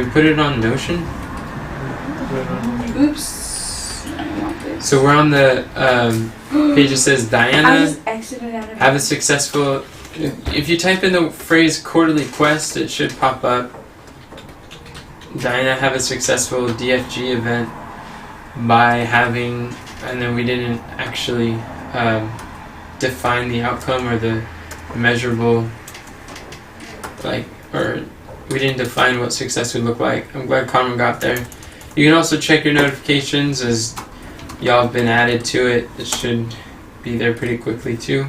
we put it on Notion? Oops. I don't want this. So we're on the page that says I Diana, just exited out of have a successful... If you type in the phrase quarterly quest, it should pop up. Diana, have a successful DFG event by having... And then we didn't actually define the outcome or the measurable... or we didn't define what success would look like. I'm glad Carmen got there. You can also check your notifications as y'all have been added to it. It should be there pretty quickly too.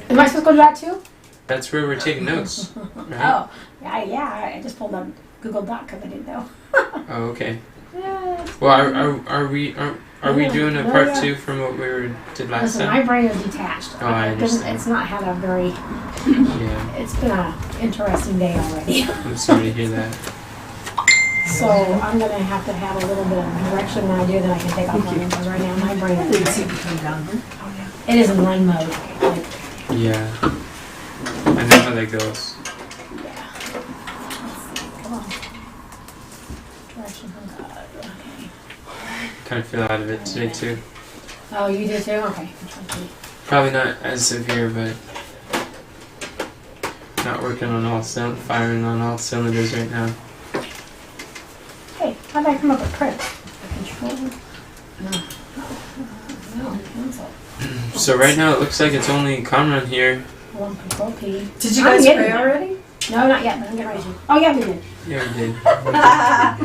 Am I supposed to go to that too? That's where we're taking notes. Right? Oh, yeah. I just pulled up Google Doc because I didn't know. Oh, okay. Yeah. Well, are we doing a part 2 from what we did last Listen, time? my brain is detached. Oh, I understand. It's not had a very... Yeah. It's been an interesting day already. I'm sorry to hear that. So I'm going to have to have a little bit of direction when I do, then I can take off running, because right now my brain is... It is in run mode. Like, Yeah. I know how that goes. yeah. Let's see. Come on. Direction from God. Okay. Kind of feel out of it today too. Oh, you do too? Okay. Control T. Probably not as severe, but not working on firing on all cylinders right now. Hey, how did I come up with print? Control? No, cancel. So right now it looks like it's only Conran here. One Control P. Did you guys pray already? No, not yet, but I'm getting ready to. Oh, yeah, we did. Yeah, we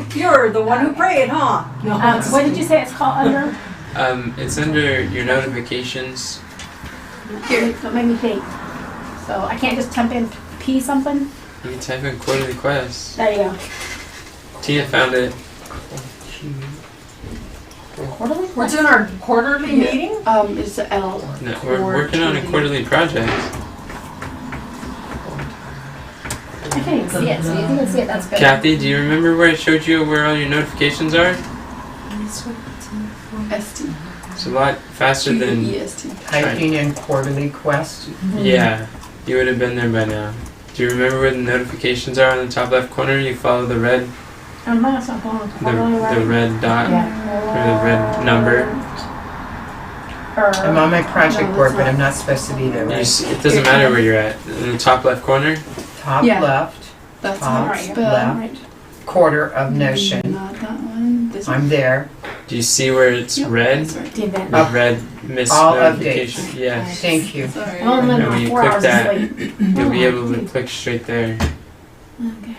did. You're the one who prayed, huh? No. What did you say it's called under? It's under your notifications. Here, don't make me think. So I can't just type in P something? You can type in quarterly quest. There you go. Tina found it. Quarterly? We're doing our quarterly meeting? It's the L. No, we're working on a quarterly project. I can't even see it, so if you can see it, that's good. Kathy, do you remember where I showed you where all your notifications are? ST. It's a lot faster than... EST. Typing in quarterly quest. Yeah, you would have been there by now. Do you remember where the notifications are on the top left corner? You follow the red, I'm not so going the red dot, or the red number. I'm on my project board, but I'm not supposed to be there, You right? see, it doesn't matter where you're at. In the top left corner, Top Yeah. left, That's top not spelled left, right. quarter of Notion. Not that one. This I'm one. there. do you see where it's Yep, red? that's right. The event. The red miss All notification. updates. Yes. Thank you. Sorry. Well, and And then when you 4 click hours that, of sleep. you'll be able to click straight there. Okay.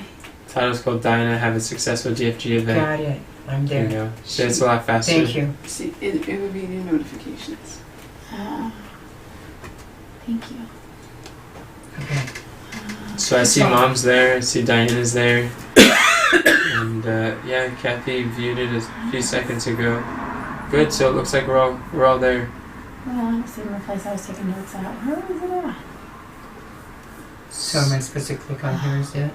The title's called Diana, have a successful DFG event. Got it. I'm There you there. go. So it's a lot faster. Thank you. See, it would be the notifications. Thank you. Okay. So I see Mom's there, I see Diana's there. And yeah, Kathy viewed it a few seconds ago. Good, so it looks like we're all there. Well, let's see my place I was taking notes at. Where is it at? So am I supposed to click on here instead?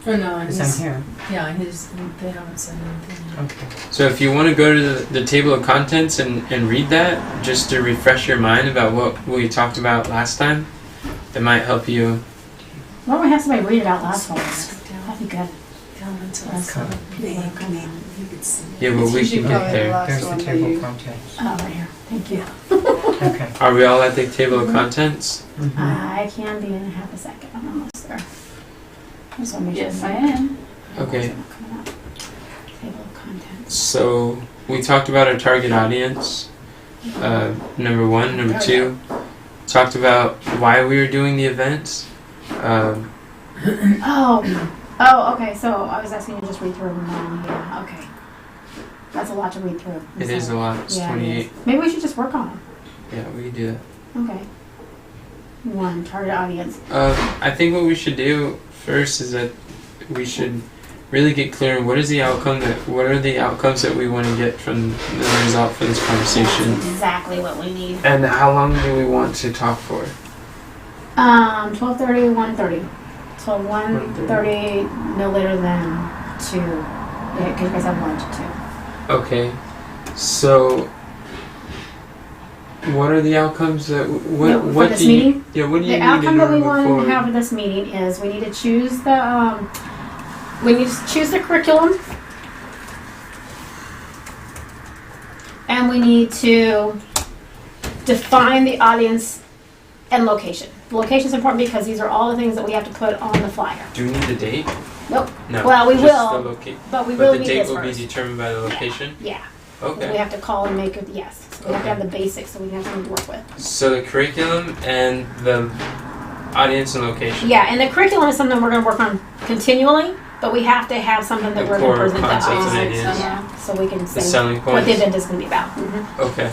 Oh no, Because I'm here. yeah, they haven't said anything. Okay. So if you want to go to the table of contents and read that, just to refresh your mind about what we talked about last time, it might help you. Why don't we have somebody read it out loud for us? That'd be good. Down until That's it's covered. Yeah, well, we can get there. There's the table of contents. Oh, right here. Thank you. Okay. Are we all at the table of contents? Mhm. I can be in half a second. I'm almost there. I just want to make sure. Yes, I am. Okay. Coming up. Table of contents. So we talked about our target audience, number 1. Number 2, talked about why we were doing the events. Oh, okay. So I was asking you to just read through them. Yeah, okay. That's a lot to read through. It is a lot. It's Yeah, it 28. is. Maybe we should just work on it. Yeah, we can do that. Okay. 1, target audience. I think what we should do first is that we should really get clear on what are the outcomes that we want to get from the result for this conversation, That's exactly what we need. and how long do we want to talk for? 12:30, 1:30. So 1:30, no later than 2. Yeah, because you guys have lunch at 2. Okay, so what are the outcomes that For what this do you meeting? what do you The need in outcome that we order to move want to forward? have for this meeting is we need to choose the we need to choose the curriculum. And we need to define the audience and location. The location is important because these are all the things that we have to put on the flyer. Do we need a date? Nope. No. Well, we just will, the loca- but we But will the need date this will first. be determined by the location? Yeah. We Okay. have to call and make it, yes. So we have to have Okay. the basics so we have something to work with. So the curriculum and the audience and location. Yeah, and the curriculum is something we're going to work on continually, but we have to have something that The we're going to core present to concepts and us. ideas. Yeah, so we can The say selling what the points. event is going to be about. Okay.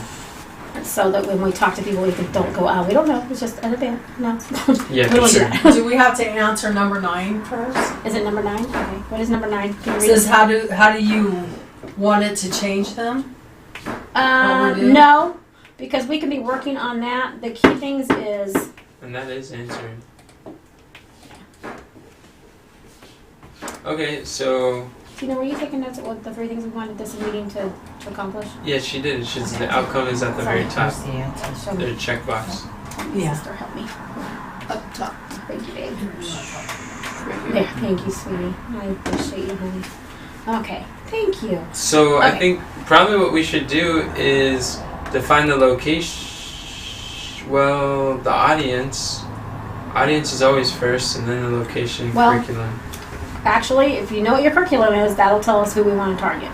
So that when we talk to people, we can, don't go, oh, we don't know, it's just an event. No. Yeah, We for won't do sure. that. Do we have to answer number 9 first? Is it number 9? Okay. What is number 9? Can you It read says it? how do you want it to change them? overdue? No, because we can be working on that. The key things is, And that is answering. Okay, so Tina, were you taking notes of what the 3 things we wanted this meeting to accomplish? yeah, she did. She's the outcome is at the very top. That's the answer. Show me. Their checkbox. Yeah. Sister, help me. Up top. Thank you, babe. Right here. There, thank you, sweetie. I appreciate you, honey. Okay, thank you. So I Okay. think probably what we should do is define the location. Well, the audience. Audience is always first, and then the location, Well- curriculum. Actually, if you know what your curriculum is, that'll tell us who we want to target.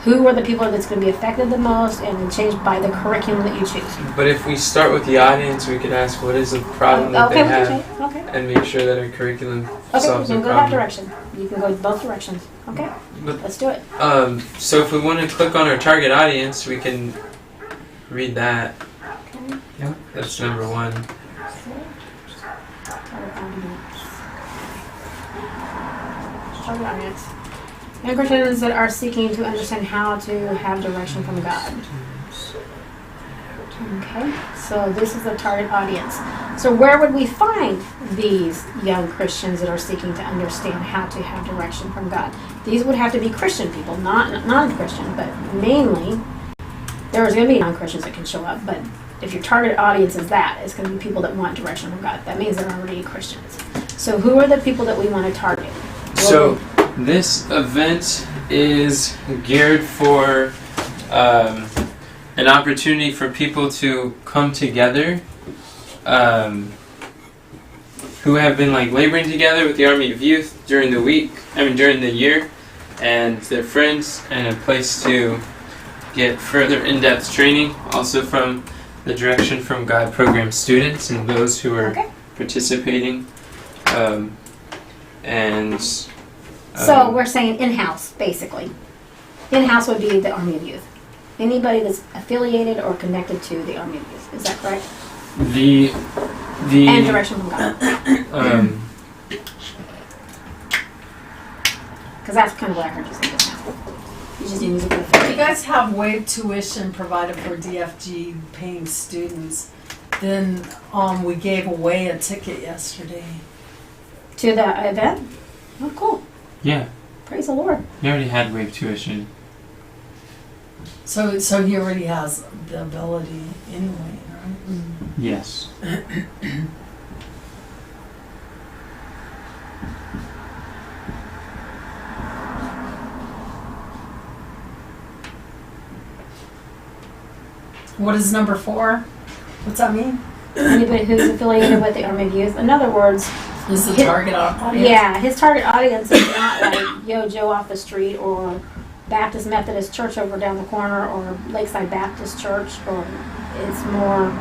Who are the people that's going to be affected the most, and then change by the curriculum that you choose. But if we start with the audience, we could ask what is the problem that Okay, they we can have, change. Okay. and make sure that our curriculum Okay, we solves can the go that problem. direction. You can go both directions. Okay, But let's do it. so if we want to click on our target audience, we can read that. Okay. Yep. That's number 1. Target audience. Target audience. Young Christians that are seeking to understand how to have direction from God. Okay, so this is the target audience. So where would we find these young Christians that are seeking to understand how to have direction from God? These would have to be Christian people, not non-Christian, but mainly there's going to be non-Christians that can show up, but if your target audience is that, it's going to be people that want direction from God. That means they're already Christians. So who are the people that we want to target? So this event is geared for an opportunity for people to come together who have been like laboring together with the Army of Youth during the week, during the year, and their friends, and a place to get further in-depth training, also from the Direction from God program students and those who are Okay. participating. So we're saying in-house, basically. In-house would be the Army of Youth. Anybody that's affiliated or connected to the Army of Youth. Is that correct? the And direction from God. Because that's kind of what I heard you say just now. You just need musical You affiliate. guys have waived tuition provided for DFG paying students. Then we gave away a ticket yesterday. To the event? Oh, cool. Yeah, Praise the Lord. you already had waived tuition. So he already has the ability anyway, right? Yes. What is number 4? What's that mean? Anybody who's affiliated with the Army of Youth. In other words, Is the Hit- target audience? yeah, his target audience is not like Yo Joe off the street or Baptist Methodist Church over down the corner or Lakeside Baptist Church, or it's more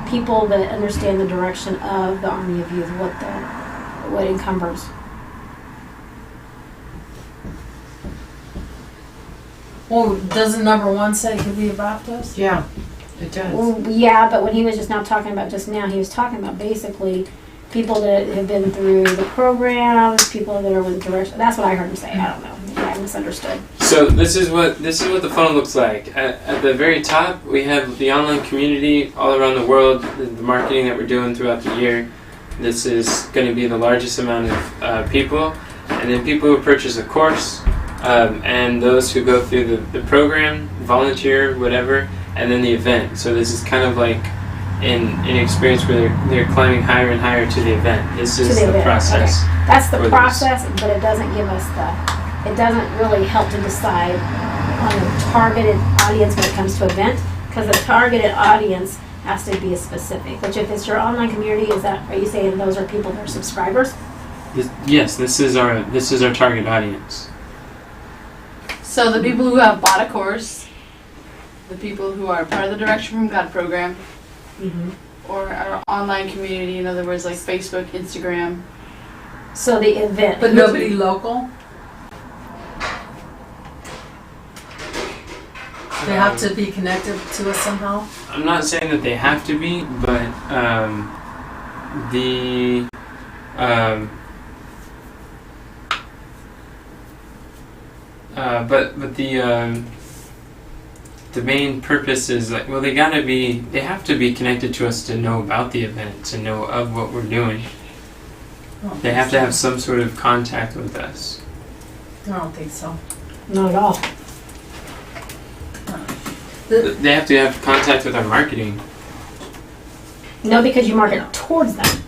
people that understand the direction of the Army of Youth, what encumbers. Well, doesn't number 1 say it could be a Baptist? Yeah, it does. Well, yeah, but when he was just now talking about just now, he was talking about basically people that have been through the programs, people that are with direction. That's what I heard him say. I don't know. Maybe I misunderstood. So this is what the funnel looks like. At the very top, we have the online community all around the world, the marketing that we're doing throughout the year. This is going to be the largest amount of people, and then people who purchase a course, and those who go through the program, volunteer, whatever, and then the event. So this is kind of like in an experience where they're climbing higher and higher to the event. This is To the the event, process. okay. That's the for this. process, but it doesn't give us it doesn't really help to decide on the targeted audience when it comes to event, because the targeted audience has to be specific. Which if it's your online community, are you saying those are people that are subscribers? Yes, this is our target audience. So the people who have bought a course, the people who are part of the Direction from God program, Mm-hmm. or our online community, in other words, like Facebook, Instagram. So the event. But nobody local? They have to be connected to us somehow? I'm not saying that they have to be, but the main purpose is like, well, they have to be connected to us to know about the event, to know of what we're doing. They have to have some sort of contact with us. I don't think so. Not at all. They have to have contact with our marketing. No, because you market towards them.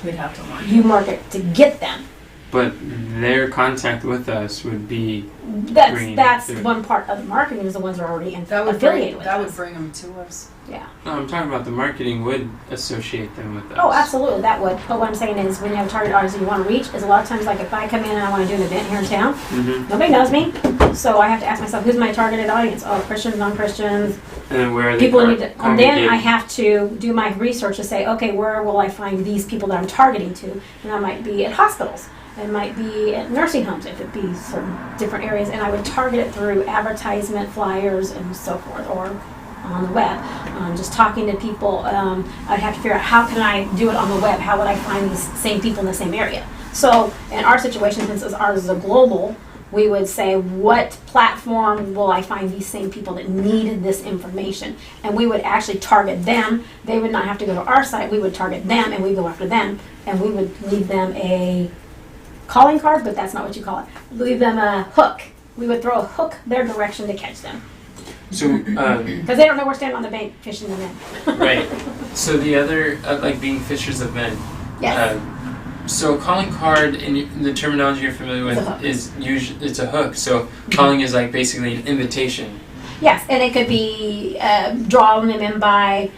We'd have to learn. You market to get them. But their contact with us would be That's through. one part of the marketing is the ones that are already That would affiliated with that us. would bring them to us. Yeah. No, I'm talking about the marketing would associate them with us. Oh, absolutely, that would. But what I'm saying is, when you have a target audience that you want to reach, is a lot of times, like if I come in and I want to do an event here in town, Mm-hmm. nobody knows me, so I have to ask myself, who's my targeted audience? Oh, Christians, non-Christians, And then where are they people who need to. And then congregating? I have to do my research to say, okay, where will I find these people that I'm targeting to? And that might be at hospitals. It might be at nursing homes, if it be certain different areas, and I would target it through advertisement, flyers, and so forth, or on the web. Just talking to people, I'd have to figure out how can I do it on the web? How would I find these same people in the same area? So in our situation, since ours is a global, we would say, what platform will I find these same people that needed this information? And we would actually target them. They would not have to go to our site. We would target them, and we go after them, and we would leave them a calling card, but that's not what you call it. Leave them a hook. We would throw a hook their direction to catch them. So, Because they don't know we're standing on the bank fishing them in. right. So the other, like being Fisher's event. Yes. So calling card, in the terminology you're familiar It's a with, hook. is usually it's a hook. So calling is like basically an invitation. Yes, and it could be drawing them in by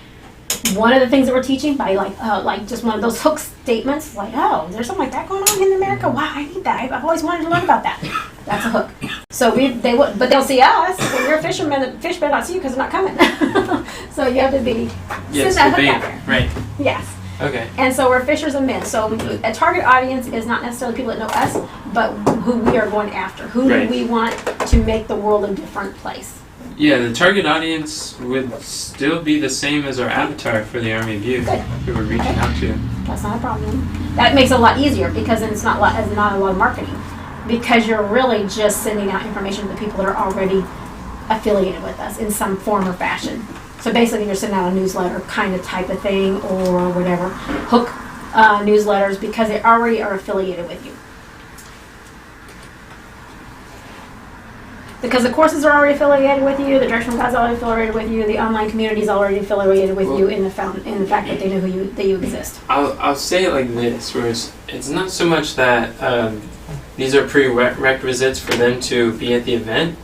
one of the things that we're teaching, by like just one of those hook statements, like, oh, is there something like that going on in America? Wow, I need that. I've always wanted to learn about that. That's a hook. So but they'll see us. When you're a fisherman, the fish better not see you because they're not coming. So you have to be Yes, send that the hook out bait. there. Right. Yes. Okay. And so we're fishers of men. So a target audience is not necessarily people that know us, but who we are going after. Who Right. do we want to make the world a different place? Yeah, the target audience would still be the same as our avatar for the Army of Youth Good. who we're reaching out to. That's not a problem. That makes it a lot easier because then it's not a lot of marketing. Because you're really just sending out information to the people that are already affiliated with us in some form or fashion. So basically you're sending out a newsletter kind of type of thing or whatever. Hook newsletters because they already are affiliated with you. Because the courses are already affiliated with you, the Direction from God's already affiliated with you, the online community is already affiliated with you in the fact that they know that you exist. I'll say it like this, where it's not so much that these are prerequisites for them to be at the event,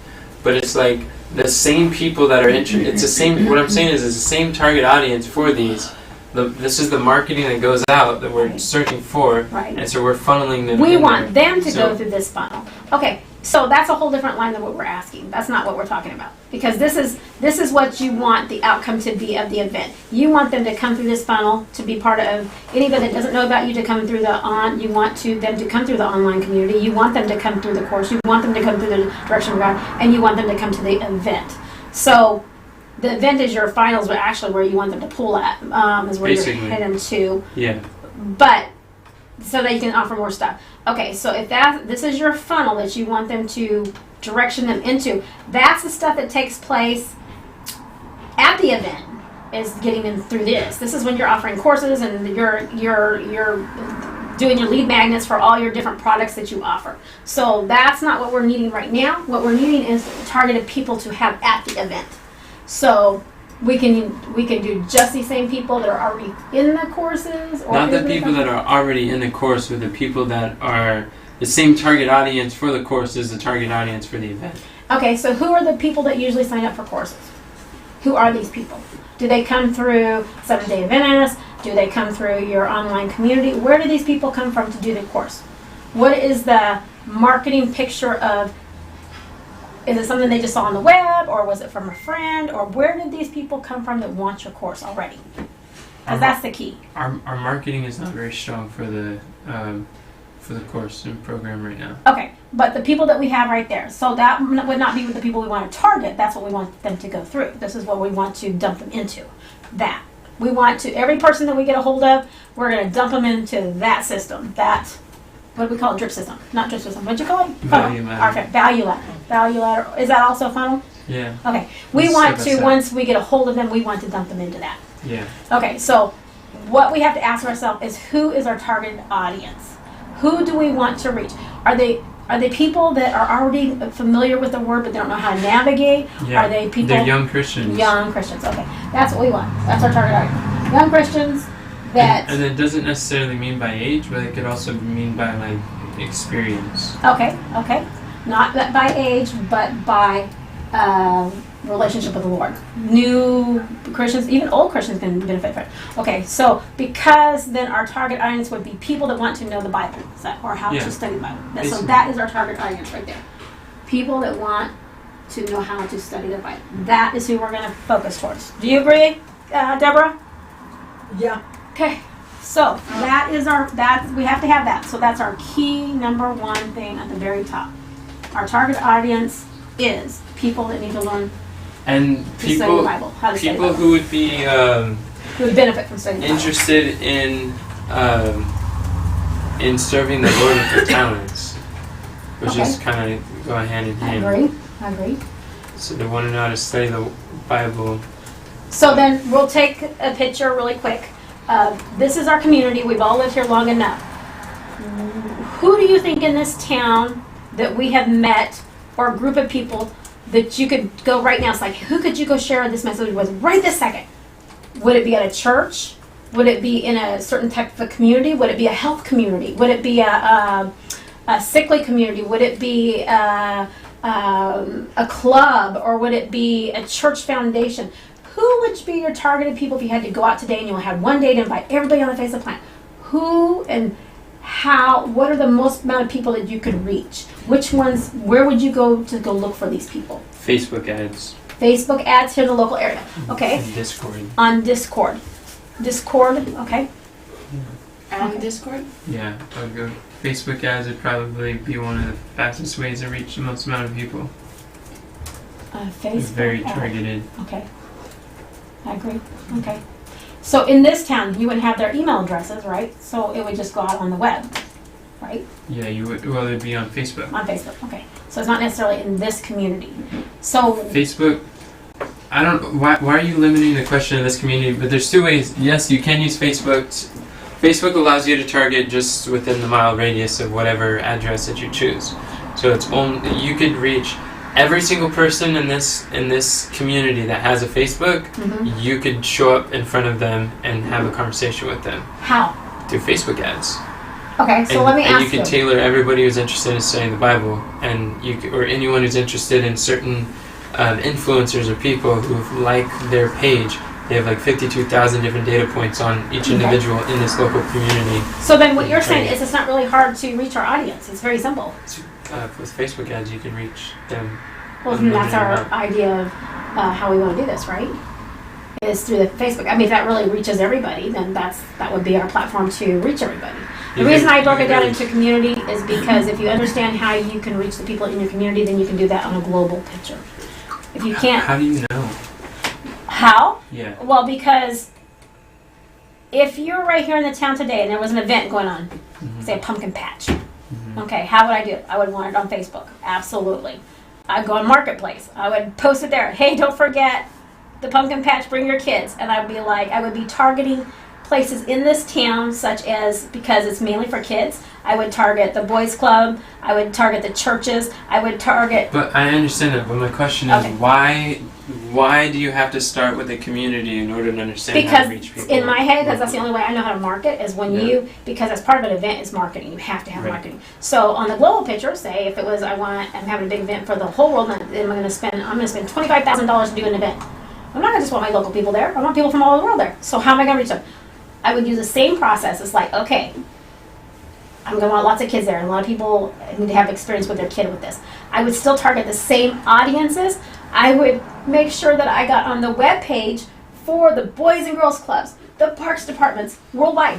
but it's like the same people that are interested. It's the same. What I'm saying is, it's the same target audience for these. This is the marketing that goes out that we're Right. searching for, Right. and so we're funneling them. We in want there. them to So- go through this funnel. Okay, so that's a whole different line than what we're asking. That's not what we're talking about. Because this is what you want the outcome to be of the event. You want them to come through this funnel to be part of anybody that doesn't know about you to come through you want them to come through the online community. You want them to come through the course. You want them to come through the Direction of God, and you want them to come to the event. So the event is your finals, but actually where you want them to pull at is where Basically. you're heading to. Yeah. But so that you can offer more stuff. Okay, so if this is your funnel that you want them to direction them into, that's the stuff that takes place at the event. Is getting them through this. This is when you're offering courses and you're doing your lead magnets for all your different products that you offer. So that's not what we're needing right now. What we're needing is targeted people to have at the event. So we can do just these same people that are already in the courses, or Not the people that are already in the course, but the people that are the same target audience for the course as the target audience for the event. Okay, so who are the people that usually sign up for courses? Who are these people? Do they come through 7-Day Adventists? Do they come through your online community? Where do these people come from to do the course? What is the marketing picture of? Is it something they just saw on the web, or was it from a friend, or where did these people come from that want your course already? Because that's the key. Our marketing is not very strong for the course and program right now. Okay, but the people that we have right there, so that would not be the people we want to target. That's what we want them to go through. This is what we want to dump them into. That. We want to, every person that we get a hold of, we're going to dump them into that system. That, what do we call it? Drip system. Not drip system. What'd you call it? Value ladder. Okay, value ladder. Value ladder. Is that also a funnel? Yeah. Okay. We It's want step by to, step. once we get a hold of them, we want to dump them into that. Yeah. Okay, so what we have to ask ourselves is, who is our targeted audience? Who do we want to reach? Are they people that are already familiar with the word but they don't know how to navigate? Yeah. Are they people? They're young Christians. Young Christians. Okay, that's what we want. That's our target audience. Young Christians that. And it doesn't necessarily mean by age, but it could also mean by like experience. Okay. Not by age, but by relationship with the Lord. New Christians, even old Christians can benefit from it. Okay, so because then our target audience would be people that want to know the Bible, or how to study the Bible. So Basically. that is our target audience right there. People that want to know how to study the Bible. That is who we're going to focus towards. Do you agree, Deborah? Yeah. Okay. So that is we have to have that. So that's our key number one thing at the very top. Our target audience is people that need to learn And to study the Bible. How to study the people Bible. who would be Who would benefit from studying the Bible. interested in serving the Lord with their talents, which is kind of going hand in hand. I agree. So they want to know how to study the Bible. So then we'll take a picture really quick. This is our community. We've all lived here long enough. Who do you think in this town that we have met, or a group of people that you could go right now? It's like, who could you go share this message with right this second? Would it be at a church? Would it be in a certain type of a community? Would it be a health community? Would it be a sickly community? Would it be a club? Or would it be a church foundation? Who would be your targeted people if you had to go out today and you had one day to invite everybody on the face of the planet? Who and how? What are the most amount of people that you could reach? Which ones? Where would you go to go look for these people? Facebook ads. Facebook ads here in the local area. Okay. And Discord. On Discord. Discord. Okay. And Discord? Yeah, I would go. Facebook ads would probably be one of the fastest ways to reach the most amount of people. Facebook. It's very ad. targeted. Okay. I agree. Okay. So in this town, you wouldn't have their email addresses, right? So it would just go out on the web, right? Yeah, you would. Well, it'd be on Facebook. On Facebook. Okay. So it's not necessarily in this community. So Facebook. I don't. Why are you limiting the question of this community? But there's two ways. Yes, you can use Facebook. Facebook allows you to target just within the mile radius of whatever address that you choose. So it's only you could reach every single person in this community that has a Facebook. Mhm. You could show up in front of them and have a conversation with them how? through Facebook ads. Okay. So and, let me and ask you can tailor everybody who's interested in studying the Bible, and or anyone who's interested in certain influencers or people who like their page. They have like 52,000 different data points on each individual in this local community. So then what you're saying is it's not really hard to reach our audience. It's very simple. With Facebook ads, you can reach them. Well, then that's our Unlimited amount. idea of how we want to do this, right? Is through the Facebook. I mean, if that really reaches everybody, then that would be our platform to reach everybody. The You reason can- I broke you it can down really- into community is because if you understand how you can reach the people in your community, then you can do that on a global picture. If you can't, How do you know? how? Yeah. Well, because if you're right here in the town today and there was an event going on, say a pumpkin patch, okay, how would I do it? I would want it on Facebook. Absolutely. I'd go on Marketplace. I would post it there. Hey, don't forget the pumpkin patch, bring your kids. And I would be targeting places in this town, such as, because it's mainly for kids, I would target the boys club, I would target the churches, I would target. But I understand that. But my question is, Okay. why why do you have to start with the community in order to understand how Because to reach people? in my head, that's the only way I know how to market is when Yeah. because as part of an event is marketing. You have to have Right. marketing. So on the global picture, say if it was I'm having a big event for the whole world, and I'm going to spend $25,000 to do an event. I'm not going to just want my local people there. I want people from all over the world there. So how am I going to reach them? I would use the same process. It's like, okay, I'm going to want lots of kids there, and a lot of people need to have experience with their kid with this. I would still target the same audiences. I would make sure that I got on the web page for the Boys and Girls Clubs, the Parks Departments, worldwide.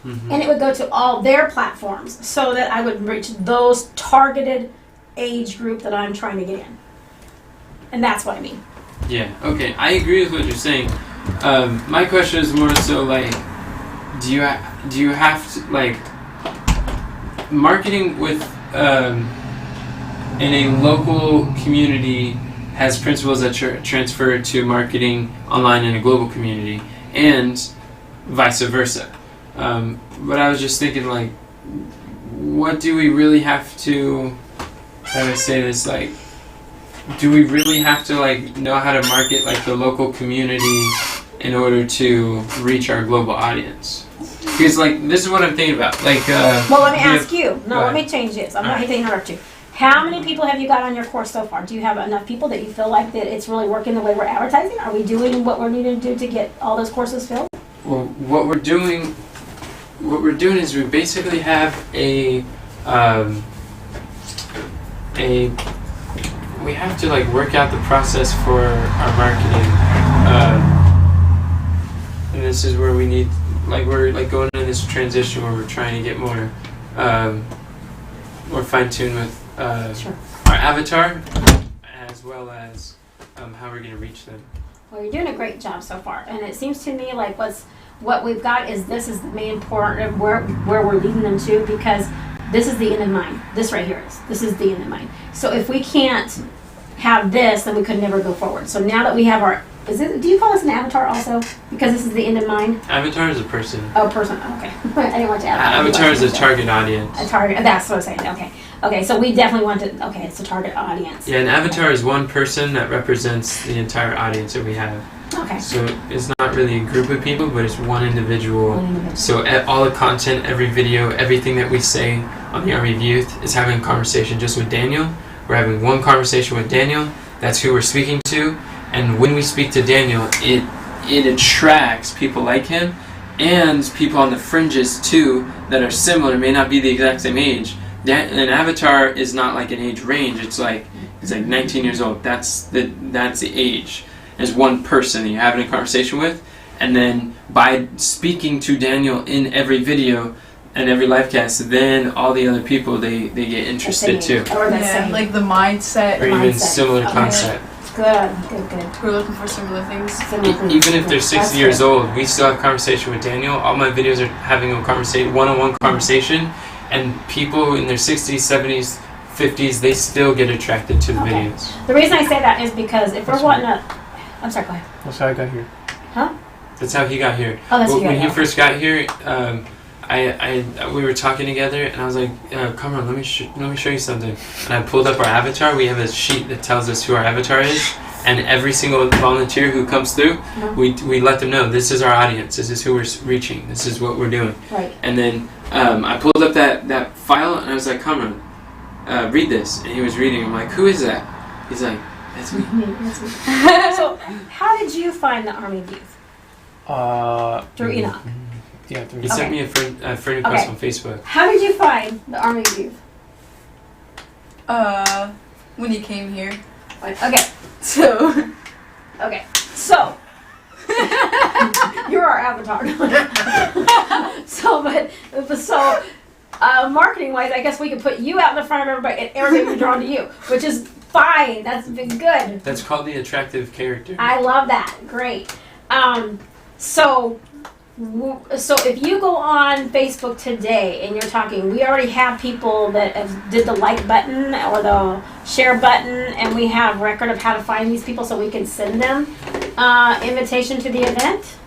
Mhm. And it would go to all their platforms so that I would reach those targeted age group that I'm trying to get in. And that's what I mean. Yeah, okay, I agree with what you're saying. My question is more so like, do you have to, like, marketing with, in a local community has principles that transfer to marketing online in a global community, and vice versa. But I was just thinking, like, what do we really have to, how do I say this, like, do we really have to, like, know how to market, like, the local community in order to reach our global audience? Because, like, this is what I'm thinking about. Like, Well, let me we have- ask you. No, Go let me ahead. change this. I'm All not right. here to interrupt you. How many people have you got on your course so far? Do you have enough people that you feel like that it's really working the way we're advertising? Are we doing what we're needing to do to get all those courses filled? Well, what we're doing is we basically have we have to, like, work out the process for our marketing, and this is where we need, like, we're, like, going into this transition where we're trying to get more fine-tuned with Sure. our avatar, as well as how we're going to reach them. Well, you're doing a great job so far, and it seems to me like what we've got is this is the main part of where we're leading them to, because this is the end in mind. This right here is. This is the end in mind. So if we can't have this, then we could never go forward. So now that we have our, do you call this an avatar also? Because this is the end in mind? Avatar is a person. Oh, person, okay. I didn't want to add Avatar is a target audience. A target, that's what I was saying, okay. Okay, so we definitely want to, okay, it's a target audience. Yeah, an avatar is one person that represents the entire audience that we have. Okay. So it's not really a group of people, but it's one individual. One individual. So all the content, every video, everything that we say on the Army of Youth is having a conversation just with Daniel. We're having one conversation with Daniel. That's who we're speaking to. And when we speak to Daniel, it attracts people like him and people on the fringes too that are similar, may not be the exact same age. An avatar is not like an age range. It's like 19 years old. That's the age. There's one person that you're having a conversation with, and then by speaking to Daniel in every video and every live cast, then all the other people they get interested too. Or the Yeah, same. like the mindset. Or even mindset. similar Okay. concept. Good. We're looking for similar things. Even if they're 60 years old, we still have conversation with Daniel. All my videos are having a conversation, one-on-one conversation, and people in their 60s, 70s, 50s, they still get attracted to the Okay. videos. The reason I say that is because if we're That's wanting to, I'm sorry, go ahead. That's how I got here. That's how he got here. Oh, that's When good. he first got here, we were talking together, and I was like, "Come on, let me show you something." And I pulled up our avatar. We have a sheet that tells us who our avatar is, and every single volunteer who comes through, we let them know this is our audience. This is who we're reaching. This is what we're doing. Right. And then I pulled up that file, and I was like, "Come on, read this." And he was reading. I'm like, "Who is that?" He's like, "That's me." So, how did you find the Army of Youth? Through Enoch. Yeah, through He Okay. sent me a friend request on Facebook. How did you find the Army of Youth? When you came here. Okay. So. Okay. So. You're our avatar. So, marketing wise, I guess we could put you out in the front of everybody, and everybody would be drawn to you, which is fine. That's been good. That's called the attractive character. I love that. Great. So if you go on Facebook today and you're talking, we already have people that did the like button or the share button, and we have record of how to find these people so we can send them invitation to the event.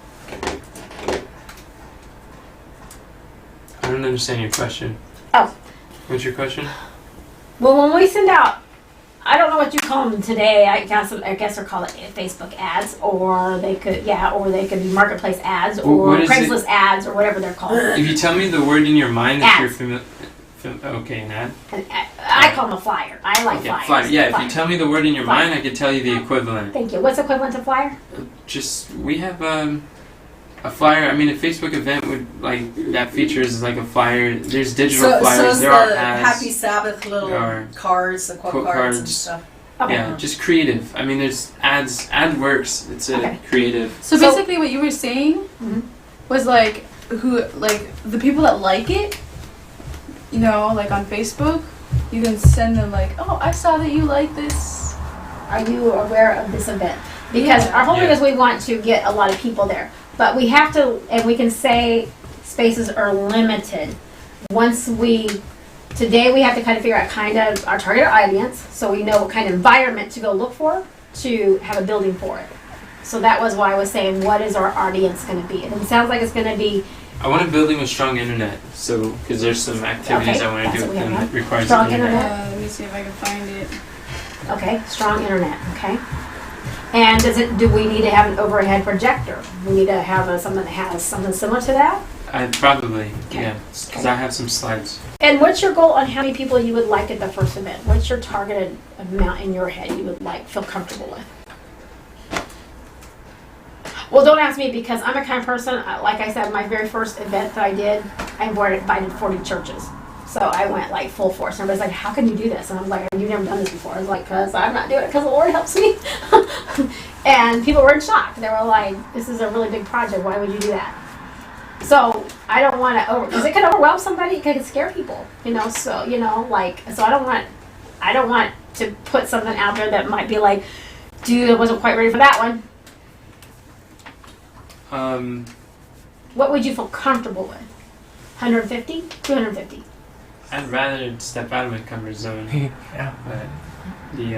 I don't understand your question. Oh. What's your question? Well, when we send out I don't know what you call them today. I guess they're called Facebook ads, or they could be marketplace ads, or What is Craigslist ads, or whatever they're called. If you tell me the word in your mind that you're Ads. familiar. Okay, an ad. I call them a flyer. I like Okay, flyers. flyer. Yeah, if Flyer. you tell me the word in your Flyer. mind, I can tell you the equivalent. Thank you. What's equivalent to flyer? Just we have a flyer. I mean, a Facebook event would that features like a flyer. There's digital flyers. So There are the ads. Happy Sabbath little There are cards, the quote quote cards and cards. stuff. Okay. Yeah, just creative. I mean, there's ads. Ad works. It's a Okay. creative. So basically, what you were saying Mhm. was the people that like it, like on Facebook, you can send them oh, I saw that you like this. Are you aware of this event? Because our whole thing Yeah. is we want to get a lot of people there. But we have to, and we can say spaces are limited. Today we have to kind of figure out kind of our target audience, so we know what kind of environment to go look for to have a building for it. So that was why I was saying, what is our audience going to be? And it sounds like it's going to be I want a building with strong internet. So because there's some activities Okay, I want that's to do what with we them have that requires Strong internet. internet. Let me see if I can find it. okay, strong internet. Okay. And do we need to have an overhead projector? We need to have something that has something similar to that. Probably, Okay. yeah, because I have some slides. And what's your goal on how many people you would like at the first event? What's your targeted amount in your head you would feel comfortable with? Well, don't ask me because I'm a kind of person, like I said, my very first event that I did, I invited 40 churches. So I went full force. And everybody's like, how can you do this? And I was like, you've never done this before. I was like, because I'm not doing it because the Lord helps me. And people were in shock. They were like, this is a really big project. Why would you do that? So I don't want to because it could overwhelm somebody. It could scare people, So so I don't want to put something out there that might be like, dude, I wasn't quite ready for that one. What would you feel comfortable with? 150, 250. I'd rather step out of my comfort zone, Yeah. but the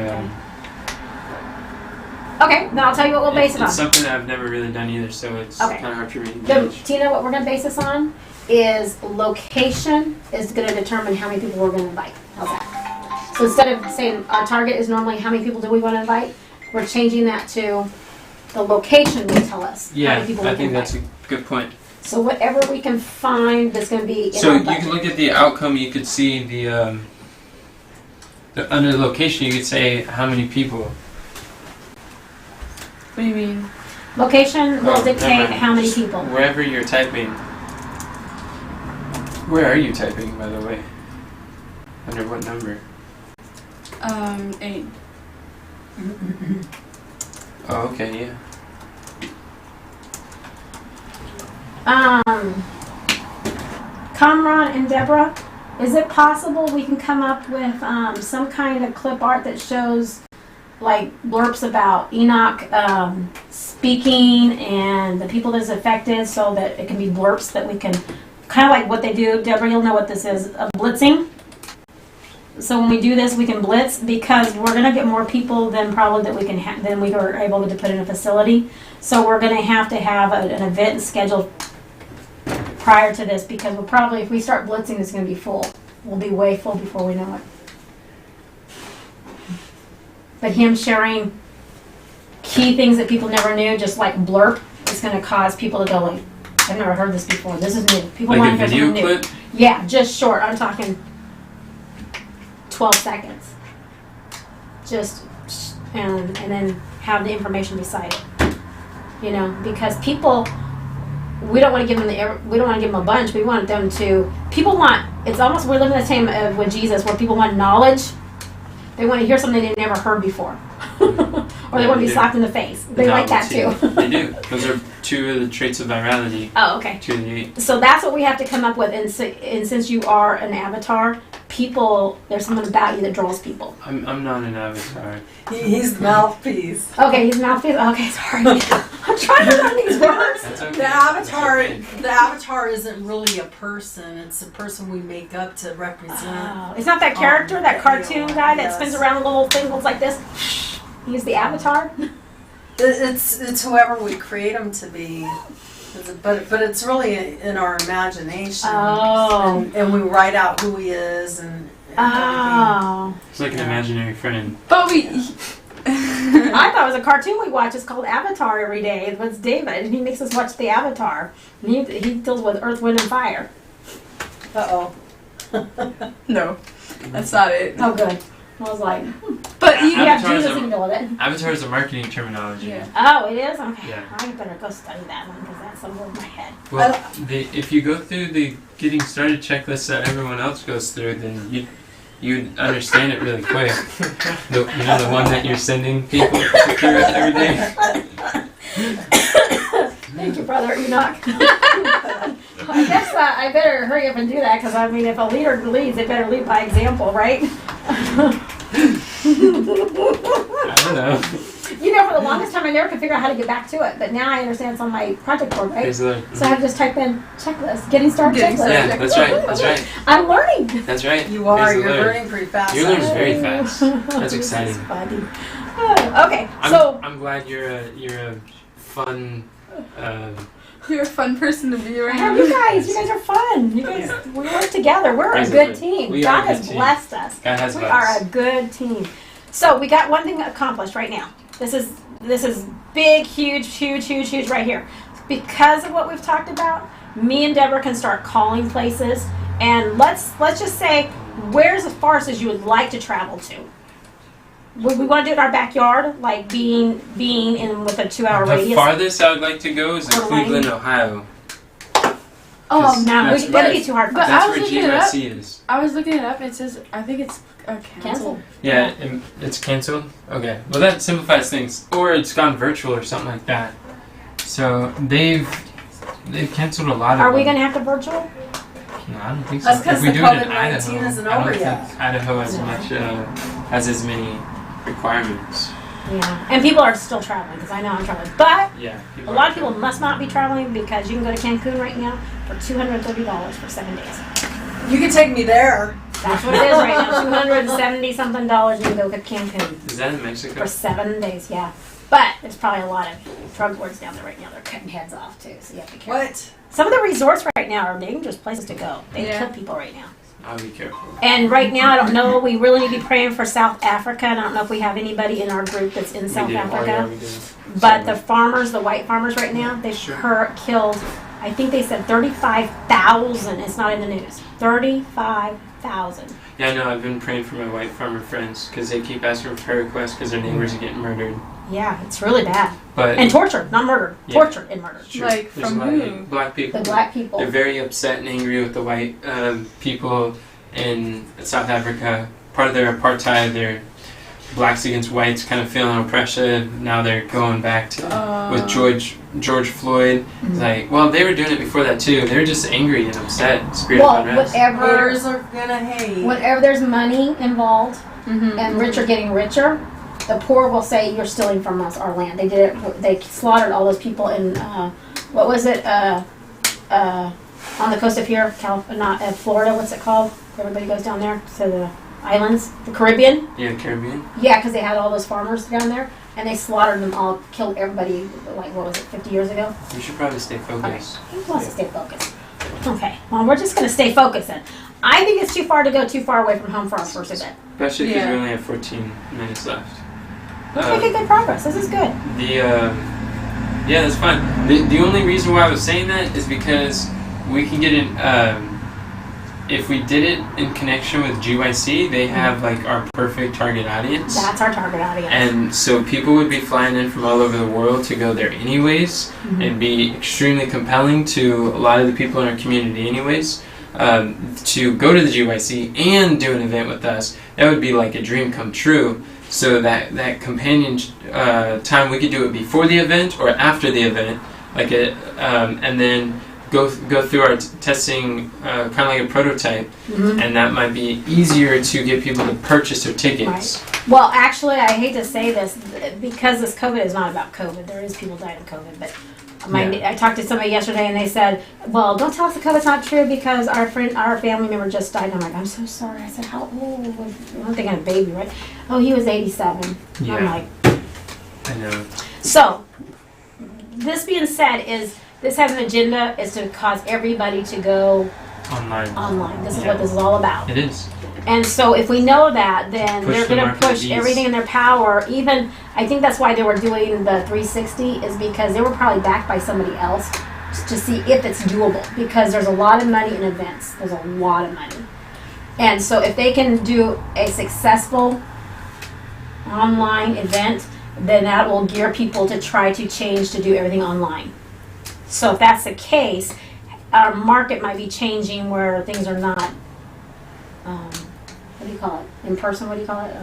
Okay, then I'll tell you what we'll base it on. it's something that I've never really done either, so it's Okay. kind of hard for me to The, gauge. Tina, what we're going to base this on is location is going to determine how many people we're going to invite. How's that? So instead of saying our target is normally how many people do we want to invite, we're changing that to the location will tell us how Yeah, many people we I can think invite. that's a good point. So whatever we can find that's going to be in So our you budget. can look at the outcome. You could see the under the location. You could say how many people. What do you mean? Location will Oh, never dictate mind. how many Just people. Wherever you're typing. Where are you typing, by the way? Under what number? 8. Oh, okay, yeah. Kamran and Deborah, is it possible we can come up with some kind of clip art that shows blurbs about Enoch speaking and the people that's affected so that it can be blurbs that we can, kind of like what they do, Deborah, you'll know what this is, blitzing. So when we do this, we can blitz because we're going to get more people than probably that we can than we are able to put in a facility. So we're going to have an event scheduled prior to this because we'll probably, if we start blitzing, it's going to be full. We'll be way full before we know it. But him sharing key things that people never knew, just like blurb, is going to cause people to go like, I've never heard this before. This is new. People want Like to a hear video something new. clip? Yeah, just short. I'm talking 12 seconds. Just and then have the information beside it. Because people, we don't want to give them a bunch. We want them to. People want. It's almost we're living the same with Jesus, where people want knowledge. They want to hear something they never heard before, or they want to be slapped in the face. They like that too. They do. Those are two of the traits of virality. Oh, okay. 2 of the 8. So that's what we have to come up with. And since you are an avatar, there's something about you that draws people. I'm not an avatar. He's the mouthpiece. Okay, he's mouthpiece. Okay, sorry. I'm trying to learn these words. That's okay. The That's avatar, okay. the avatar isn't really a person. It's a person we make up to represent. Oh, it's not that character, that cartoon guy that spins around a little thing, looks like this. He's the avatar. It's whoever we create them to be. But it's really in our imagination. Oh. And we write out who he is, and Oh. It's like an imaginary friend. But we. I thought it was a cartoon we watch. It's called Avatar every day. It's David, and he makes us watch the Avatar. And he deals with Earth, Wind, and Fire. Uh-oh. No, that's not it. Oh, good. I was like, But you. yeah, Avatar is Jesus a- in the middle of it. Avatar is a marketing terminology. Yeah. Oh, it is? Okay. Yeah. I better go study that one because that's over my head. Well, if you go through the getting started checklist that everyone else goes through, then you'd understand it really quick. The one that you're sending people through every day. Thank you, Brother Enoch. I guess I better hurry up and do that because, I mean, if a leader leads, they better lead by example, right? I don't know. You know, for the longest time, I never could figure out how to get back to it, but now I understand it's on my project board, right? Praise the Lord. So I have to just type in checklist, getting started Getting checklist. Yeah, that's right. That's right. I'm learning. That's right. You are. Praise the You're Lord. learning pretty fast. You learn actually. very fast. That's This exciting. is funny. Oh, okay, so I'm glad you're a fun. You're a fun person to be around. you guys are fun. You guys, we work together. We're Praise a the good Lord. team. We are God a good has team. blessed us. God has We vibes. are a good team. So we got one thing accomplished right now. This is big, huge right here. Because of what we've talked about, me and Deborah can start calling places, and let's just say, where's the farthest as you would like to travel to? Would we want to do it in our backyard, like being in with a 2-hour The radius? farthest I would like to go is Coeur d'Alene? Cleveland, Ohio. Oh no, That's it'd right. be too hard for But us. That's I was where looking it up. GYC is. I was looking it up. It says I think it's Cancel. canceled. Yeah, it's canceled. Okay, well that simplifies things. Or it's gone virtual or something like that. So they've canceled a lot of Are we them. going to have to virtual? No, I don't think so. That's 'cause If we the do it in COVID-19 Idaho, isn't I don't over think yet. Idaho has as many requirements. Yeah. And people are still traveling because I know I'm traveling. But Yeah. a lot of people must not be traveling because you can go to Cancun right now for $230 for 7 days. You can take me there. That's what it is right now. $270 something you can go to Cancun Is that in Mexico? for 7 days. Yeah. But there's probably a lot of drug lords down there right now. They're cutting heads off too, so you have to be careful. What? Some of the resorts right now are dangerous places to go. They Yeah. kill people right now. I'll be careful. And right now, I don't know. We really need to be praying for South Africa. And I don't know if we have anybody in our group that's in South We do. Africa. Oh, yeah, we do. But the farmers, the white farmers right now, they've Sure. killed, I think they said 35,000. It's not in the news. 35,000. Yeah, no, I've been praying for my white farmer friends because they keep asking for prayer requests because their neighbors are getting murdered. Yeah, it's really bad. But And tortured, not murdered. Yeah. Tortured and murdered. sure, Like, there's from a lot of who? black people. The black people. They're very upset and angry with the white people in South Africa. Part of their apartheid, they're blacks against whites, kind of feeling oppression. Now they're going back to with George Floyd. It's like, well, they were doing it before that too. They were just angry and upset, spirit of Well, unrest. Haters are gonna hate. whenever there's money involved Mm-hmm. and rich are getting richer, the poor will say, you're stealing from us, our land. They did it, they slaughtered all those people in, what was it, on the coast of here, Florida, what's it called? Everybody goes down there to the islands, the Caribbean. Yeah, Caribbean. Yeah, because they had all those farmers down there, and they slaughtered them all, killed everybody, like, what was it, 50 years ago? We should probably stay Okay, focused. he wants to stay focused. Okay, well, we're just going to stay focused then. I think it's too far to go too far away from home for our first event. Especially because Yeah. we only have 14 minutes left. We're making good progress. This is good. Yeah, that's fine. The only reason why I was saying that is because we can get in. If we did it in connection with GYC, they have like our perfect target audience, That's our target audience. and so people would be flying in from all over the world to go there anyways, and be extremely compelling to a lot of the people in our community anyways. To go to the GYC and do an event with us, that would be like a dream come true. So that companion time, we could do it before the event or after the event, like and then go through our testing, kind of like a prototype, and that might be easier to get people to purchase their tickets. Well, actually, I hate to say this, because this COVID is not about COVID. There is people dying of COVID, but I talked to somebody yesterday, and they said, "Well, don't tell us the COVID's not true because our family member just died." And I'm like, "I'm so sorry." I said, "How old was?" I'm thinking a baby, right? Oh, he was 87. Yeah. I'm like, I know. so. This being said, this has an agenda is to cause everybody to go Online. This is Yeah. what this is all about. It is. And so if we know that, then Push they're the going to market push ease. everything in their power. Even, I think that's why they were doing the 360 is because they were probably backed by somebody else to see if it's doable. Because there's a lot of money in events. There's a lot of money. And so if they can do a successful online event, then that will gear people to try to change to do everything online. So if that's the case, our market might be changing where things are not, what do you call it? In person, what do you call it?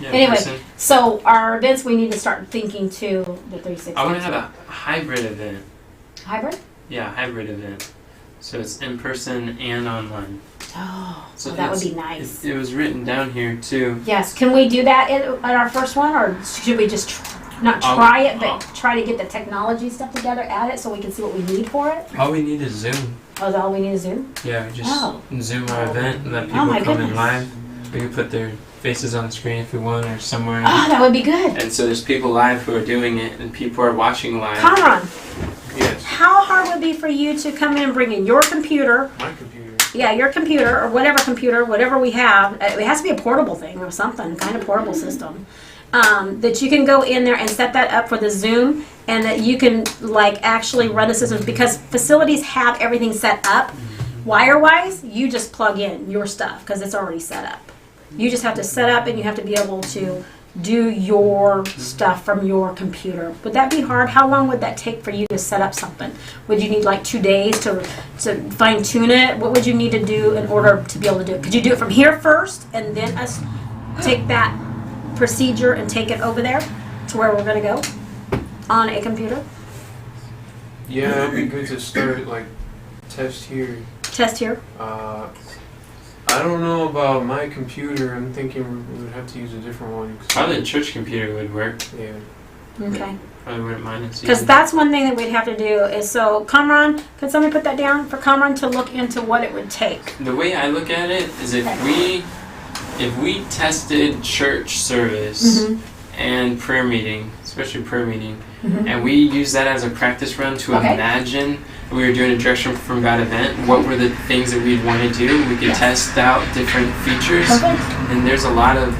Yeah, Anyway, person. So our events, we need to start thinking to the 360. I want to have a hybrid event. Hybrid? Yeah, hybrid event. So it's in person and online. Oh, So well, that would it's- be nice. It was written down here too. Yes, can we do that at our first one, or should we just not try it, but try to get the technology stuff together, add it, so we can see what we need for it? All we need is Zoom. Oh, is that all we need is Zoom? Yeah, we just Oh. Zoom our event and let Oh people my come in goodness. live. We can put their faces on the screen if we want or somewhere. Oh, that would be good. And so there's people live who are doing it and people are watching live. Conron, Yes, how hard would it be for you to come in and bring in your computer? my computer. Yeah, your computer or whatever we have. It has to be a portable thing or something, kind of portable system. That you can go in there and set that up for the Zoom, and that you can like actually run the systems, because facilities have everything set up. Wire-wise, you just plug in your stuff because it's already set up. You just have to set up, and you have to be able to do your stuff from your computer. Would that be hard? How long would that take for you to set up something? Would you need like 2 days to fine tune it? What would you need to do in order to be able to do it? Could you do it from here first and then us take that procedure and take it over there to where we're going to go on a computer? Yeah, it'd be good to start like test here. Test here. I don't know about my computer. I'm thinking we would have to use a different one. Probably a church computer would work. Yeah. Okay. Probably wouldn't mind it. Because that's one thing that we'd have to do is, so Kamran, could somebody put that down for Kamran to look into what it would take? The way I look at it is if we tested church service and prayer meeting, especially prayer meeting, and we use that as a practice run to Okay. imagine we were doing a Direction from God event, what were the things that we'd want to do? We could Yes. test out different features, Perfect. and there's a lot of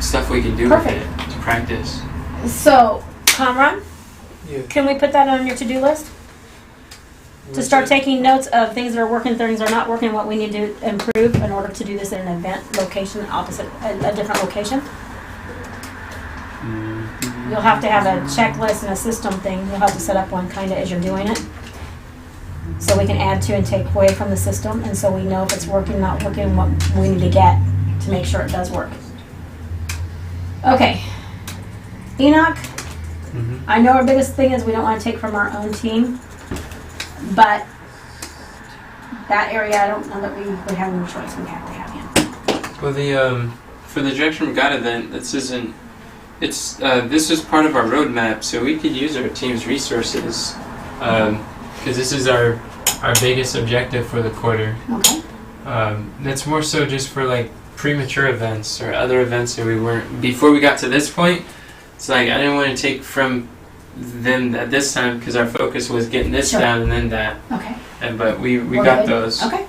stuff we can do Perfect. with it to practice. So, Kamran, Yeah. can we put that on your to-do list? To start taking notes of things that are working, things that are not working, what we need to improve in order to do this in an event location, a different location. You'll have to have a checklist and a system thing. You'll have to set up one kind of as you're doing it. So we can add to and take away from the system, and so we know if it's working, not working, what we need to get to make sure it does work. Okay. Enoch, I know our biggest thing is we don't want to take from our own team, but that area, I don't know that we would have any choice. We have to have him. Well, the for the Direction from God event, this isn't. It's this is part of our roadmap, so we could use our team's resources because this is our biggest objective for the quarter. Okay. That's more so just for like premature events or other events that we weren't before we got to this point. It's like I didn't want to take from them at this time because our focus was getting this Sure. down and then that. Okay. But we We're got good? those. Okay.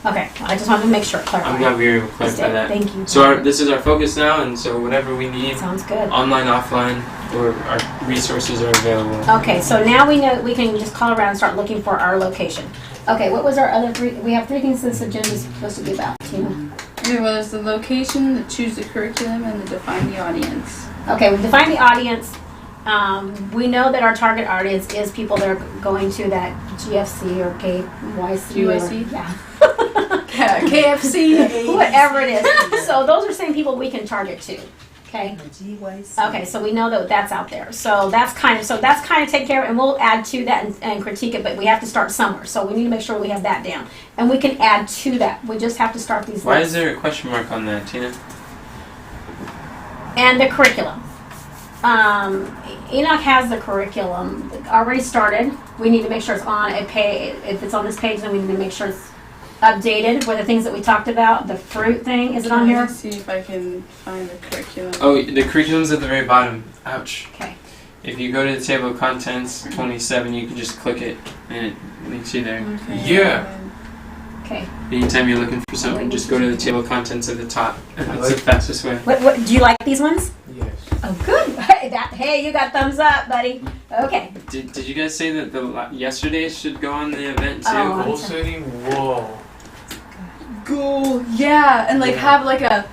Okay. Well, I just wanted to make sure. Clarify. I'm glad we were able to Just clarify did. that. Thank you. So this is our focus now, and so whatever we need, Sounds good. online, offline, or our resources are available. Okay, so now we know we can just call around and start looking for our location. Okay, what was our other three? We have 3 things this agenda is supposed to be about. Tina. It was the location, the choose the curriculum, and the define the audience. Okay, we define the audience. We know that our target audience is people that are going to that GFC or KYC. GYC? Yeah. KFC. Whatever it is. So those are same people we can target to. Okay. Okay, so we know that that's out there. So that's kind of taken care of, and we'll add to that and critique it. But we have to start somewhere, so we need to make sure we have that down, and we can add to that. We just have to start these. Why lists. is there a question mark on that, Tina? And the curriculum. Enoch has the curriculum already started. We need to make sure it's on a page. If it's on this page, then we need to make sure it's updated with the things that we talked about. The fruit thing, is it on here? Let's see if I can find the curriculum. Oh, the curriculum's at the very bottom. Ouch. Okay. If you go to the table of contents, 27, you can just click it, and it links you there. Okay. Yeah. Okay. Anytime you're looking for something, just go to the table of contents at the top, and that's the fastest way. What do you like these ones? Yes. Oh, good. Hey, you got thumbs up, buddy. Okay. Did you guys say that the yesterday's should go on the event too? Oh, Goal setting. Whoa. Goal. Yeah, and like have like a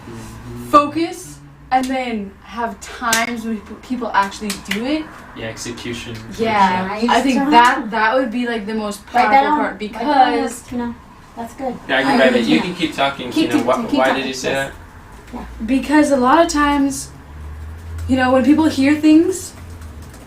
focus, and then have times when people actually do it. Yeah, execution. Yeah, Nice. I think that would be like the most Write that powerful down. part Write that down, because Tina. That's good. Yeah, I I can write agree it. with You you. can keep talking, Keep Tina. keep Why talking, did you say yes. that? a lot of times, when people hear things,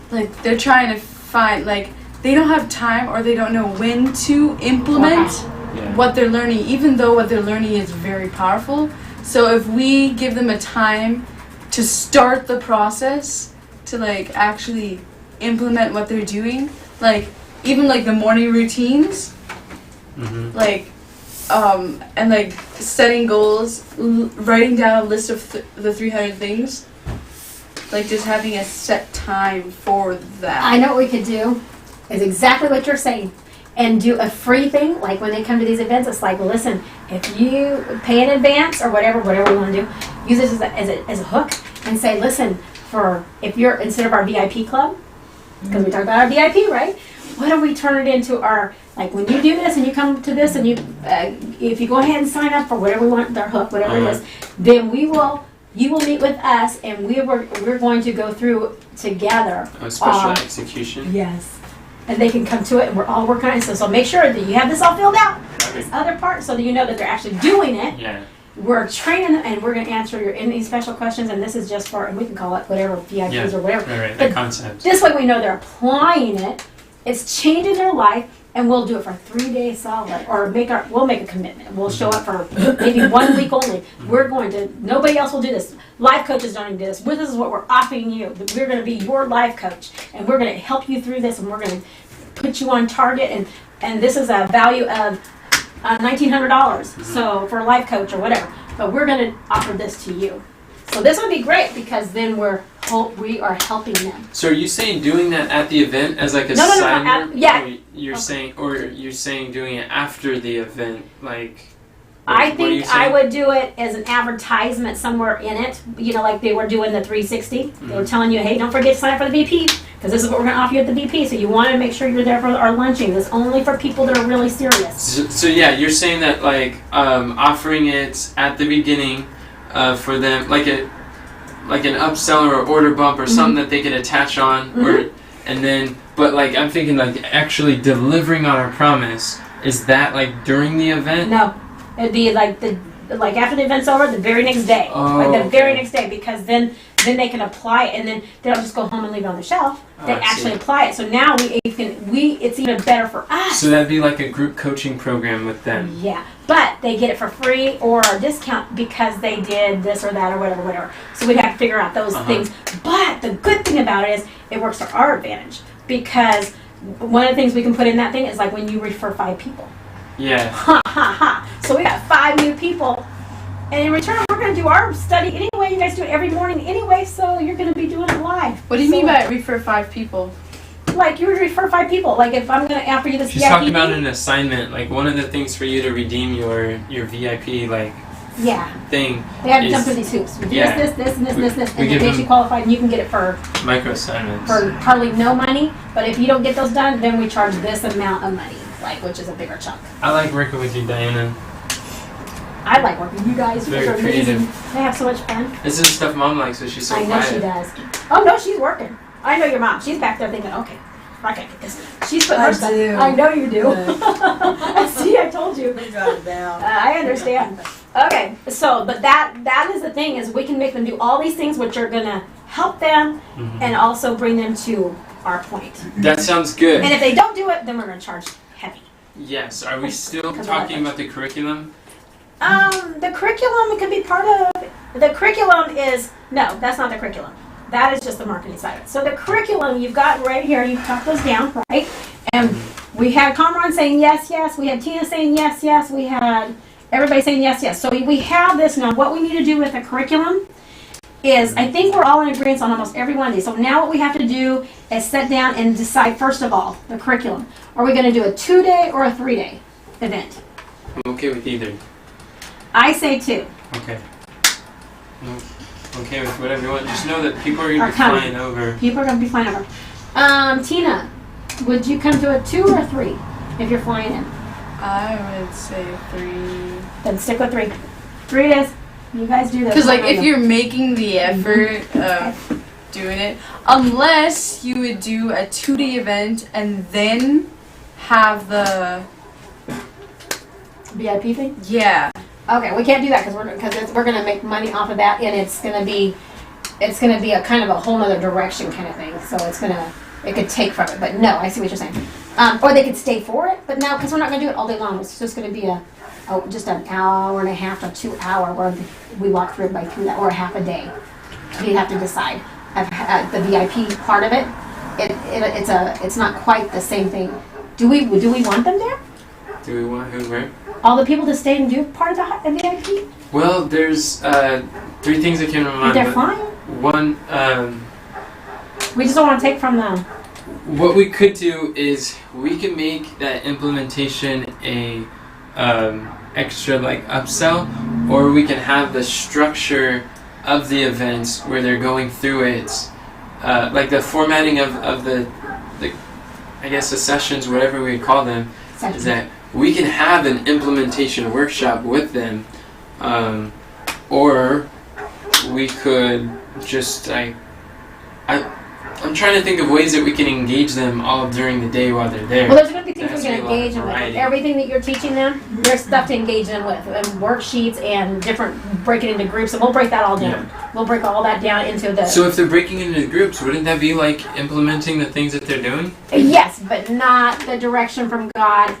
like they're trying to find like they don't have time or they don't know when to implement Yeah. what they're learning, even though what they're learning is very powerful. So if we give them a time to start the process, to like actually implement what they're doing, like even like the morning routines, Mm-hmm. like and like setting goals, writing down a list of the 300 things, like just having a set time for that. I know what we could do is exactly what you're saying. And do a free thing, like when they come to these events, it's like, listen, if you pay in advance or whatever we want to do, use this as a hook and say, listen, if you're, instead of our VIP club, because we talked about our VIP, right? What if we turn it into our, like when you do this and you come to this and you, if you go ahead and sign up for whatever we want, their hook, whatever it is, then you will meet with us and we're going to go through together. Oh, special execution. Yes. And they can come to it and we're all working on it. So make sure that you have this all filled out, Okay. this other part, so that you know that they're actually doing it. Yeah. We're training them and we're going to answer any special questions, and this is just for, and we can call it whatever, VIPs Yeah. or whatever. Right. But The concept. this way we know they're applying it, it's changing their life, and we'll do it for 3 days solid, or we'll make a commitment. We'll show up for maybe 1 week only. Nobody else will do this. Life coaches don't even do this. This is what we're offering you. We're going to be your life coach, and we're going to help you through this, and we're going to put you on target, and this is a value of $1,900. So for a life coach or whatever, but we're going to offer this to you. So this would be great because then we are helping them. So are you saying doing that at the event as like a No, sign? yeah. You're saying doing it after the event, like. I what are you think I saying? would do it as an advertisement somewhere in it. Like they were doing the 360. They were telling you, hey, don't forget to sign up for the VP because this is what we're going to offer you at the VP. So you want to make sure you're there for our lunching. It's only for people that are really serious. So yeah, you're saying that like offering it at the beginning for them, like an upsell or order bump or something that they could attach on, and then but like I'm thinking like actually delivering on our promise. Is that like during the event? No, it'd be like after the event's over, the very next day, like the very next day, because then they can apply it, and then they don't just go home and leave it on the shelf. They actually apply it. So now it's even better for us. So that'd be like a group coaching program with them. Yeah, but they get it for free or a discount because they did this or that or whatever. So we'd have to figure out those things. But the good thing about it is it works to our advantage, because one of the things we can put in that thing is like when you refer 5 people. Yeah. Ha ha ha. So we got 5 new people. And in return, we're going to do our study anyway. You guys do it every morning anyway, so you're going to be doing it live. What do you mean by refer 5 people? Like, you would refer 5 people. Like, if I'm going to offer you this She's VIP talking about thing, an assignment. Like one of the things for you to redeem your VIP like thing. They have to is jump through these hoops. We do yeah. this, and We then give they them- actually qualified, and you can get it for micro assignments. hardly no money. But if you don't get those done, then we charge this amount of money, which is a bigger chunk. I like working with you, Diana. I like working with you guys. You guys Very are amazing. creative. They have so much fun. This is the stuff Mom likes, so she's so I know quiet. she does. Oh no, she's working. I know your mom. She's back there thinking, okay, I can't get this. She's putting her I stuff. do. I know you do. See, I told you. We got it down. I understand. Okay, so but that is the thing, is we can make them do all these things which are gonna help them and also bring them to our point. That sounds good. And if they don't do it, then we're gonna charge heavy. Yes. Are we still Because talking of about the curriculum? The curriculum could be part of. The curriculum is no, that's not the curriculum. That is just the marketing side of it. So the curriculum you've got right here. You talk those down, right? And we had Comron saying yes, yes. We had Tina saying yes, yes. We had everybody saying yes, yes. So we have this now. What we need to do with the curriculum is, I think we're all in agreement on almost every one of these. So now what we have to do is sit down and decide, first of all, the curriculum. Are we going to do a 2-day or a 3-day event? I'm okay with either. I say 2. Okay. No, okay with whatever you want. Just know that people are going to Are be coming. flying over. People are going to be flying over. Tina, would you come to a 2 or a 3 if you're flying in? I would say 3. Then stick with 3. 3 it is. You guys do this. Because like if you're making the effort of doing it, unless you would do a 2-day event and then have the VIP thing? yeah. Okay, we can't do that because we're gonna make money off of that, and it's gonna be a kind of a whole other direction kind of thing. So it could take from it. But no, I see what you're saying. Or they could stay for it, but no, because we're not gonna do it all day long. It's just gonna be just an hour and a half to 2 hour where we walk through everybody through that, or a half a day. You have to decide. The VIP part of it, it's not quite the same thing. Do we want them there? Do we want who where? All the people to stay and do part of the VIP? Well, there's 3 things that came to my mind. They're but fine. One, We just don't want to take from them. what we could do is we could make that implementation a extra like upsell, or we can have the structure of the events where they're going through it, like the formatting of the I guess the sessions, whatever we call them, is that we can have an implementation workshop with them, or we could just I'm trying to think of ways that we can engage them all during the day while they're there. Well, there's going to be things There has we to can be a lot of engage them with. variety. Everything that you're teaching them, there's stuff to engage them with, and worksheets and break it into groups, and we'll break that all down. We'll break all that down into the. So if they're breaking into groups, wouldn't that be like implementing the things that they're doing? Yes, but not the direction from God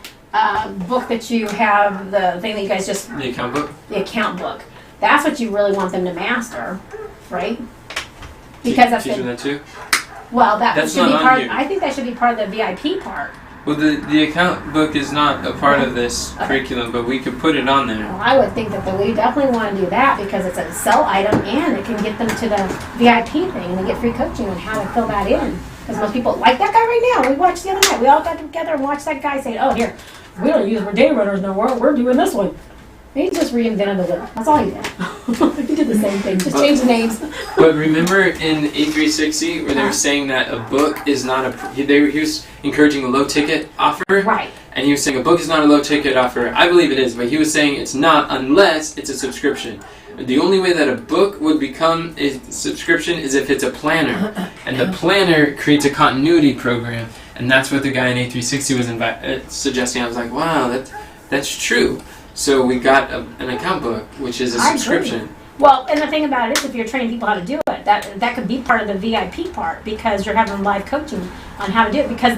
book that you have, the thing that you guys just, The account book? the account book. That's what you really want them to master, right? Because that's teaching the, that too. well, that That's should be not on part. here. I think that should be part of the VIP part. Well, the account book is not a part of this curriculum, but we could put it on there. Well, I would think that we definitely want to do that because it's a sell item and it can get them to the VIP thing and they get free coaching on how to fill that in. Because most people like that guy right now. We watched the other night. We all got together and watched that guy say, "Oh, here, we don't use day runners no more. We're doing this one." He just reinvented the wheel. That's all he did. He did the same thing. Just change the names. But remember in A360 where they were saying that a book is not a... He was encouraging a low ticket offer. Right. And he was saying a book is not a low ticket offer. I believe it is, but he was saying it's not unless it's a subscription. The only way that a book would become a subscription is if it's a planner. And the planner creates a continuity program. And that's what the guy in A360 was suggesting. I was like, wow, that's true. So we got an account book, which is a I agree. subscription. Well, and the thing about it is, if you're training people how to do it, that could be part of the VIP part because you're having live coaching on how to do it. Because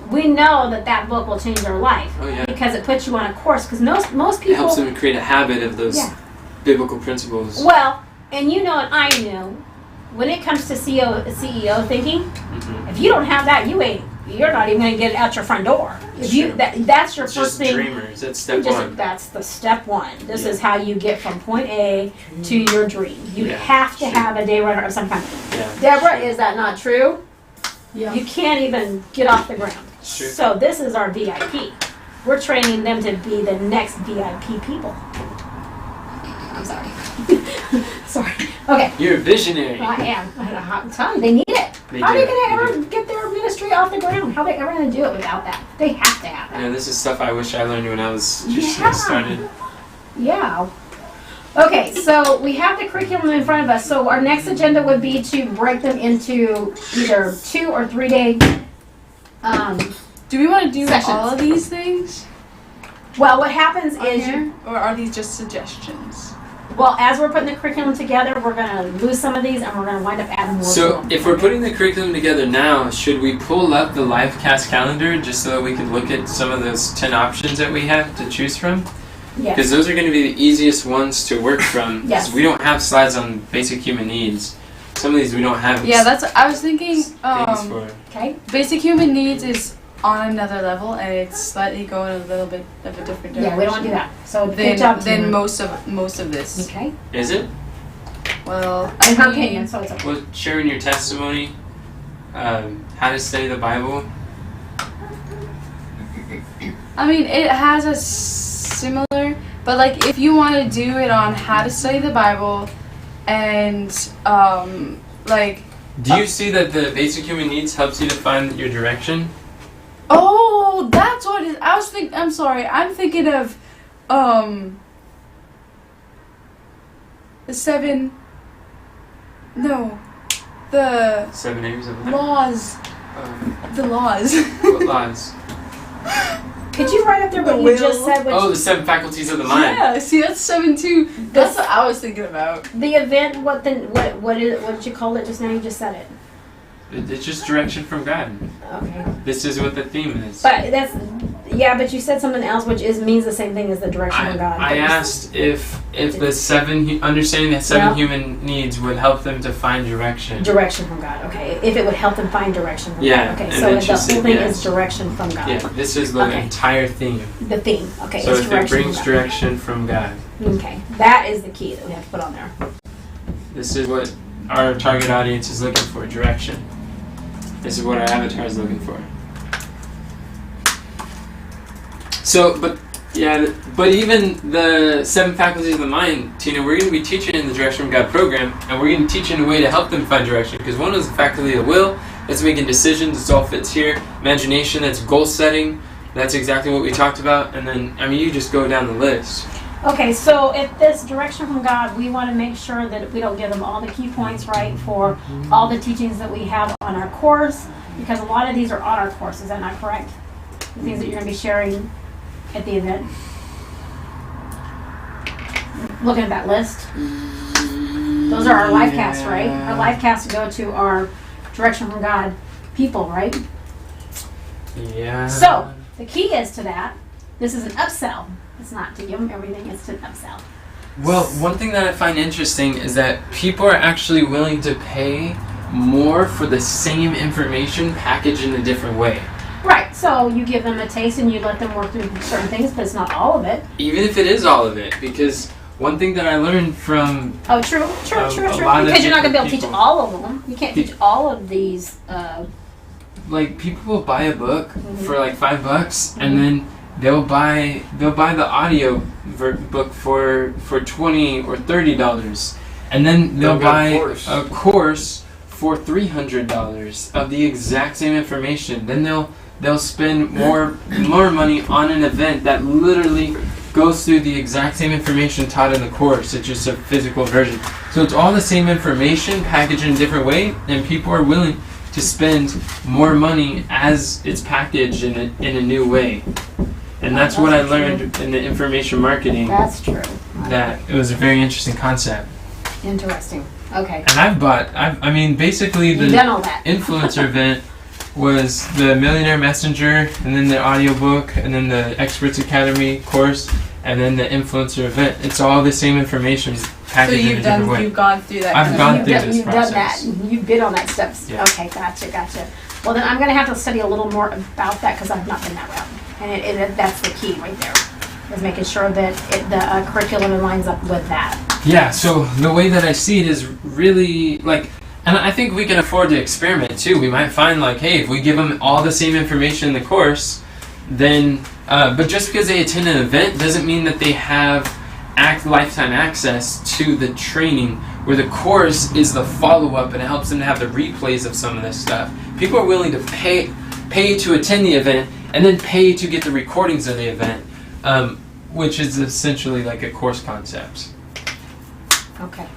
we know that book will change their life. Oh yeah. Because it puts you on a course. Because most It people. helps them create a habit of those biblical principles. Well, and you know, and I knew, when it comes to CEO thinking, if you don't have that, you're not even going to get it out your front door. That's your It's first just thing. dreamers. That's step one. That's the step one. This Yeah. is how you get from point A to your dream. You Yeah, have to sure. have a day runner of some kind. Yeah. Deborah, sure. is that not true? Yeah. You can't even get off the ground. Sure. So this is our VIP. We're training them to be the next VIP people. I'm sorry. Sorry. Okay. You're a visionary. I am. I'm telling you, they need it. They How are do. they going to They ever get their ministry off the ground? How are they ever going to do it without that? They have to have that. Yeah, this is stuff I wish I learned when I was just Yeah. started. Yeah. Okay, so we have the curriculum in front of us. So our next agenda would be to break them into either 2 or 3 day. Do we want to do Sessions. all of these things Well, what happens on is, here, or are these just suggestions? well, as we're putting the curriculum together, we're going to lose some of these and we're going to wind up adding more to So, them. if we're putting the curriculum together now, should we pull up the live cast calendar just so that we can look at some of those 10 options that we have to choose from? Yes. Because those are going to be the easiest ones to work from. 'Cause Yes. we don't have slides on basic human needs. Some of these we don't have Yeah, that's. I was thinking. things for. Okay. Basic human needs is on another level, and it's slightly going a little bit of a different direction. Yeah, we don't want to do that. So good job. Than Tina. most of this. Okay. Is it? Well, In her I mean, opinion, so it's okay. Well, sharing your testimony, how to study the Bible. I mean, it has a But like, if you want to do it on how to study the Bible, and like, Do you see that the basic human needs helps you to find your direction? oh, that's what it is. I'm sorry. I'm thinking of the 7. No, the 7 areas of life. laws. The laws. What laws? Could you write up there what The you just will. said? Which Oh, the 7 faculties of the mind. Yeah, see, that's 7 too. That's what I was thinking about. the event? What did you call it just now? You just said it. It's just direction from God. Okay. This is what the theme is. But but you said something else, which means the same thing as the direction of God. I asked if the 7 understanding the 7 human needs would help them to find direction. Direction from God. Okay. If it would help them find direction from Yeah, God. Okay. and So then the she whole said thing yes. is direction from God. Yeah, this is the Okay. entire theme. The theme. Okay. So it's if it direction brings from God. direction from God, Okay. That is the key that we have to put on there. this is what our target audience is looking for, direction. This is what our avatar is looking for. So, but even the 7 faculties of the mind, Tina, we're going to be teaching in the Direction from God program, and we're going to teach in a way to help them find direction. Because one is the faculty of the will, that's making decisions, it all fits here. Imagination, that's goal setting, that's exactly what we talked about. And then, I mean, you just go down the list. Okay, so if this direction from God, we want to make sure that we don't give them all the key points right for all the teachings that we have on our course, because a lot of these are on our course. Is that not correct? The things that you're going to be sharing at the event. Looking at that list, those are our live casts, right? Our live casts go to our direction from God people, right? Yeah. So the key is to that. This is an upsell. It's not to give them everything, it's to upsell. Well, one thing that I find interesting is that people are actually willing to pay more for the same information packaged in a different way. Right, so you give them a taste and you let them work through certain things, but it's not all of it. Even if it is all of it, because one thing that I learned from Oh, true. a Because lot of you're not going to be able to different teach people. all of them. You can't teach all of these. like people will buy a book Mhm. for like $5, and then they'll buy the audio book for $20 or $30, and then they'll buy a course for $300 of the exact same information. Then they'll spend more money on an event that literally goes through the exact same information taught in the course. It's just a physical version. So it's all the same information packaged in a different way, and people are willing to spend more money as it's packaged in a new way. And that's what I learned in the information marketing, That's true. that it was a very interesting concept. Interesting. Okay. And I mean, basically You've the done all that. influencer event was the Millionaire Messenger, and then the audiobook, and then the Experts Academy course, and then the influencer event. It's all the same information So packaged in a different way. you've gone through that. I've kind of- gone You've through done, this you've done that. process. You've been on that steps. Yeah. Okay, gotcha. Well, then I'm going to have to study a little more about that because I've not been that route. And that's the key right there, is making sure that the curriculum lines up with that. Yeah, so the way that I see it is really like, and I think we can afford to experiment too. We might find like, hey, if we give them all the same information in the course, then, but just because they attend an event doesn't mean that they have lifetime access to the training, where the course is the follow-up and it helps them to have the replays of some of this stuff. People are willing to pay to attend the event and then pay to get the recordings of the event, which is essentially like a course concept. Okay.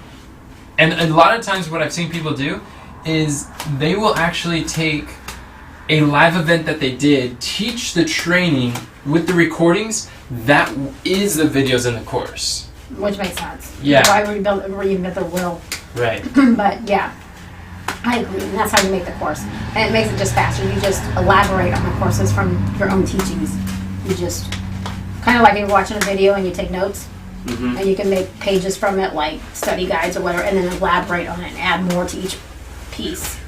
And a lot of times what I've seen people do is they will actually take a live event that they did, teach the training with the recordings, that is the videos in the course. Which makes sense. Yeah. Why reinvent the wheel? Right. But yeah, I agree. And that's how you make the course. And it makes it just faster. You just elaborate on the courses from your own teachings. You just, kind of like you're watching a video and you take notes. Mm-hmm. And you can make pages from it, like study guides or whatever, and then elaborate on it and add more to each piece.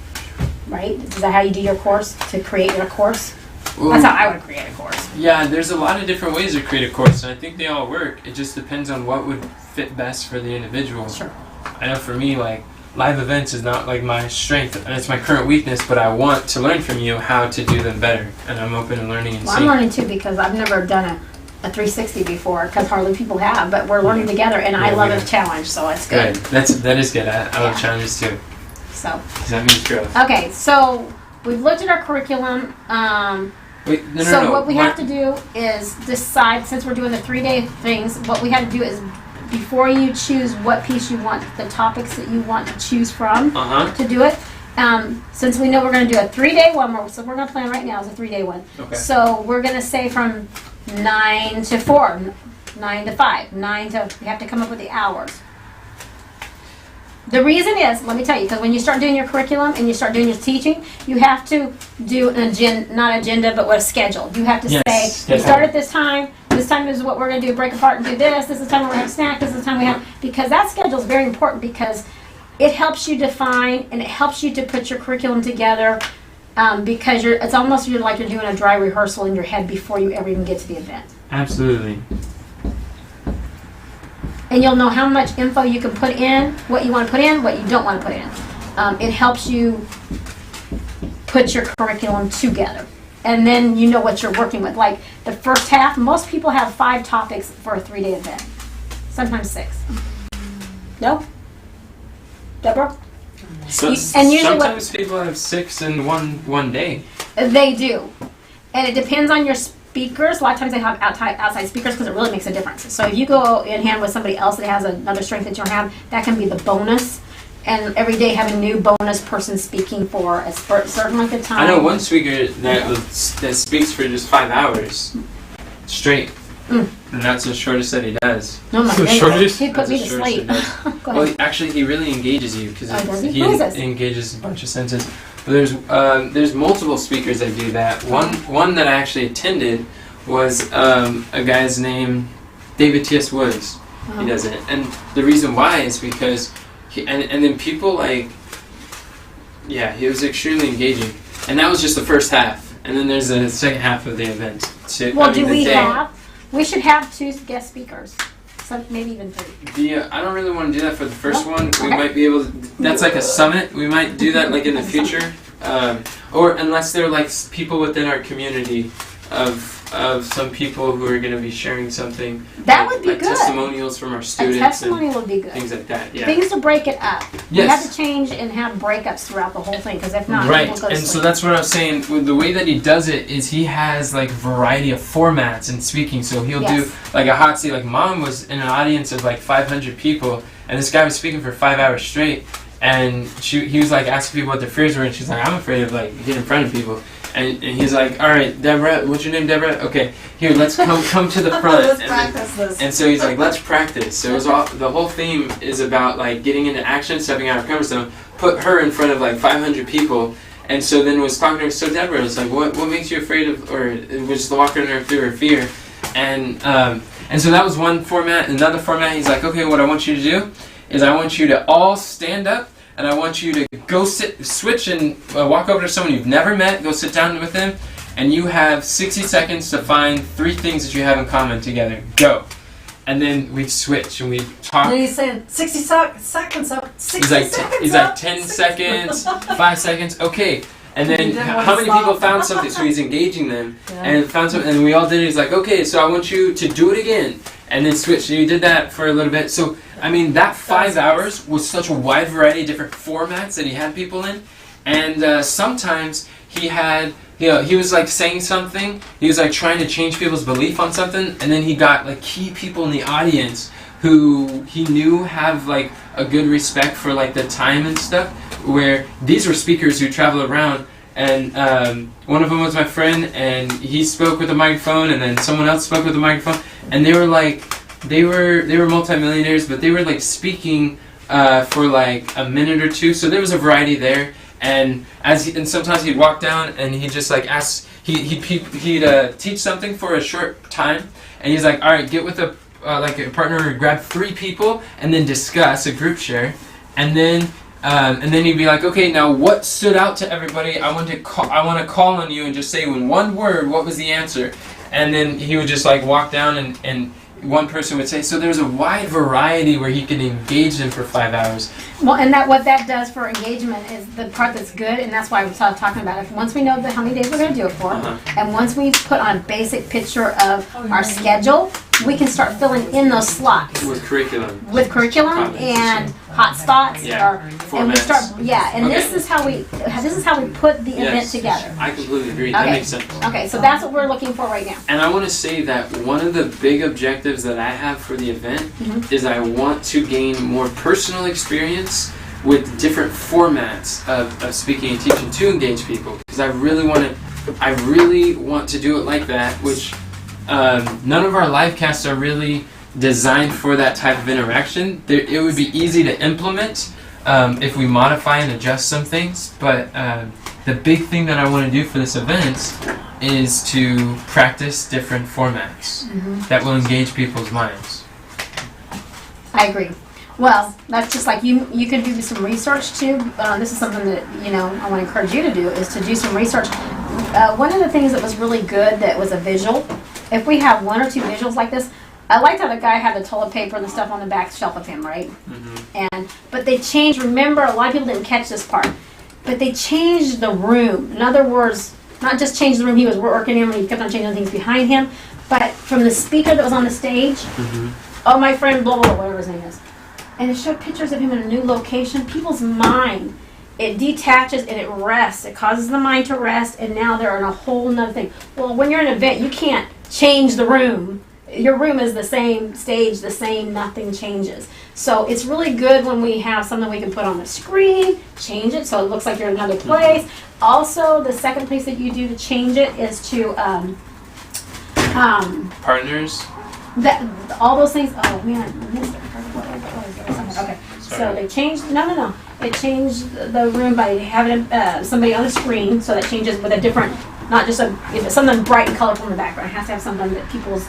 Right? Is that how you do your course? To create your course? That's how I would create a course. Yeah, there's a lot of different ways to create a course, and I think they all work. It just depends on what would fit best for the individual. Sure. I know for me, like, live events is not like my strength, and it's my current weakness, but I want to learn from you how to do them better, and I'm open to learning and Well, I'm seeing. learning too because I've never done a 360 before, because hardly people have, but we're learning together, and I Yeah, love we a are. challenge, so it's good. That is good. I love Yeah. challenges too. So, 'Cause that means growth. okay, so we've looked at our curriculum. Wait, no. So what we Why- have to do is decide, since we're doing the 3-day things, what we have to do is, before you choose what piece you want, the topics that you want to choose from Uh-huh. to do it, since we know we're going to do a 3-day one, so we're going to plan right now is a 3-day one. Okay. So we're going to say from 9 to 4, 9 to 5, we have to come up with the hours. The reason is, let me tell you, because when you start doing your curriculum and you start doing your teaching, you have to do an agenda, not agenda, but what a schedule. You have to Yes, say, we schedule. start at this time is what we're going to do, break apart and do this is the time we're going to have snack, this is the time we have, because that schedule is very important, because it helps you define and it helps you to put your curriculum together, because it's almost like you're doing a dry rehearsal in your head before you ever even get to the event. Absolutely. And you'll know how much info you can put in, what you want to put in, what you don't want to put in. It helps you put your curriculum together. And then you know what you're working with. Like the first half, most people have 5 topics for a 3-day event. Sometimes 6. No? Deborah? So, And usually what- sometimes people have 6 in one day. They do. And it depends on your speakers. A lot of times they have outside speakers because it really makes a difference. So if you go in hand with somebody else that has another strength that you don't have, that can be the bonus. And every day have a new bonus person speaking for a certain length of time. I know one speaker that speaks for just 5 hours straight. Mm. And that's the shortest that he does. Oh my The goodness. shortest? He put That's me the to shortest sleep. it does. Go Well, ahead. actually, he really engages you because Oh, does he? he Who is this? engages a bunch of sentences. But there's multiple speakers that do that. One that I actually attended was a guy's name David T.S. Woods. Uh-huh. He does it, and the reason why is because and then people he was extremely engaging, and that was just the first half, and then there's the second half of the event. Well, the we day. We should have 2 guest speakers. Some, maybe even 3. I don't really want to do that for the first No? one. We Okay. might be able to, that's like a summit. We might do that like in the future. Or unless they're like people within our community of some people who are going to be sharing something. That like, would be like good. testimonials from our A students testimony would be and good. things like that. Yeah. Things to break it up. You have Yes. to change and have breakups throughout the whole thing, because if not, Right, people go to and so sleep. that's what I was saying. With the way that he does it is he has like variety of formats in speaking. So he'll Yes. do like a hot seat. Like Mom was in an audience of like 500 people, and this guy was speaking for 5 hours straight. And he was like asking people what their fears were, and she's like, I'm afraid of like getting in front of people. And he's like, all right, Deborah, what's your name, Deborah? Okay, here, let's come to the front. Let's and practice this. And so he's like, let's practice. So it was all, the whole theme is about like getting into action, stepping out of her comfort zone. Put her in front of like 500 people, and so then was talking to her. So Deborah was like, what makes you afraid of, or it was just walking her through her fear, and so that was one format. Another format, he's like, okay, what I want you to do is I want you to all stand up. And I want you to go switch and walk over to someone you've never met, go sit down with them, and you have 60 seconds to find 3 things that you have in common together. Go. And then we'd switch and we'd talk. And he's saying 60 seconds up, 60 He's like, seconds he's like up, 10 60 seconds, 5 seconds, okay. And then He didn't want how to many stop. people found something? So he's engaging them Yeah. and found something, and we all did it. He's like, okay, so I want you to do it again, and then switch. And you did that for a little bit. So I mean, that 5 hours was such a wide variety of different formats that he had people in, and sometimes he had. He was like saying something. He was like trying to change people's belief on something, and then he got like key people in the audience who he knew have like a good respect for like the time and stuff. Where these were speakers who travel around, and one of them was my friend, and he spoke with a microphone, and then someone else spoke with a microphone, and they were like, they were multimillionaires, but they were like speaking for like a minute or two. So there was a variety there. And and sometimes he'd walk down and he'd just like ask, he'd teach something for a short time, and he's like, all right, get with a partner, grab 3 people, and then discuss a group share, and then he'd be like, okay, now what stood out to everybody? I want to call on you and just say in one word what was the answer, and then he would just like walk down and one person would say, so there's a wide variety where he can engage them for 5 hours. Well, and what that does for engagement is the part that's good, and that's why we started talking about it. Once we know how many days we're going to do it for, and once we put on a basic picture of our schedule, we can start filling in those slots With curriculum. Topics. And hot spots, Yeah. and we Formats. start, and Okay. this is how we put the event Yes. together. I completely agree. That Okay. makes sense. Okay, so that's what we're looking for right now. And I want to say that one of the big objectives that I have for the event is I want to gain more personal experience with different formats of speaking and teaching to engage people, because I really want to do it like that, which none of our live casts are really designed for that type of interaction. It would be easy to implement if we modify and adjust some things, but the big thing that I want to do for this event is to practice different formats that will engage people's minds. I agree. Well, that's just like you could do some research too. This is something that, I want to encourage you to do, is to do some research. One of the things that was really good that was a visual, if we have one or two visuals like this, I liked how the guy had the toilet paper and the stuff on the back shelf of him, right? But they changed, remember, a lot of people didn't catch this part, but they changed the room. In other words, not just changed the room he was working in, and he kept on changing things behind him, but from the speaker that was on the stage, oh, my friend, blah, blah, blah, whatever his name is. And it showed pictures of him in a new location. People's mind, it detaches and it rests. It causes the mind to rest, and now they're in a whole nother thing. Well, when you're in an event, you can't change the room. Your room is the same, stage the same, nothing changes. So it's really good when we have something we can put on the screen, change it so it looks like you're in another place. Also, the second place that you do to change it is to Partners? all those things. Oh man, I missed it. Okay, so they changed. No. They changed the room by having somebody on the screen, so that changes with a different, not just if it's something bright and colorful in the background. It has to have something that people's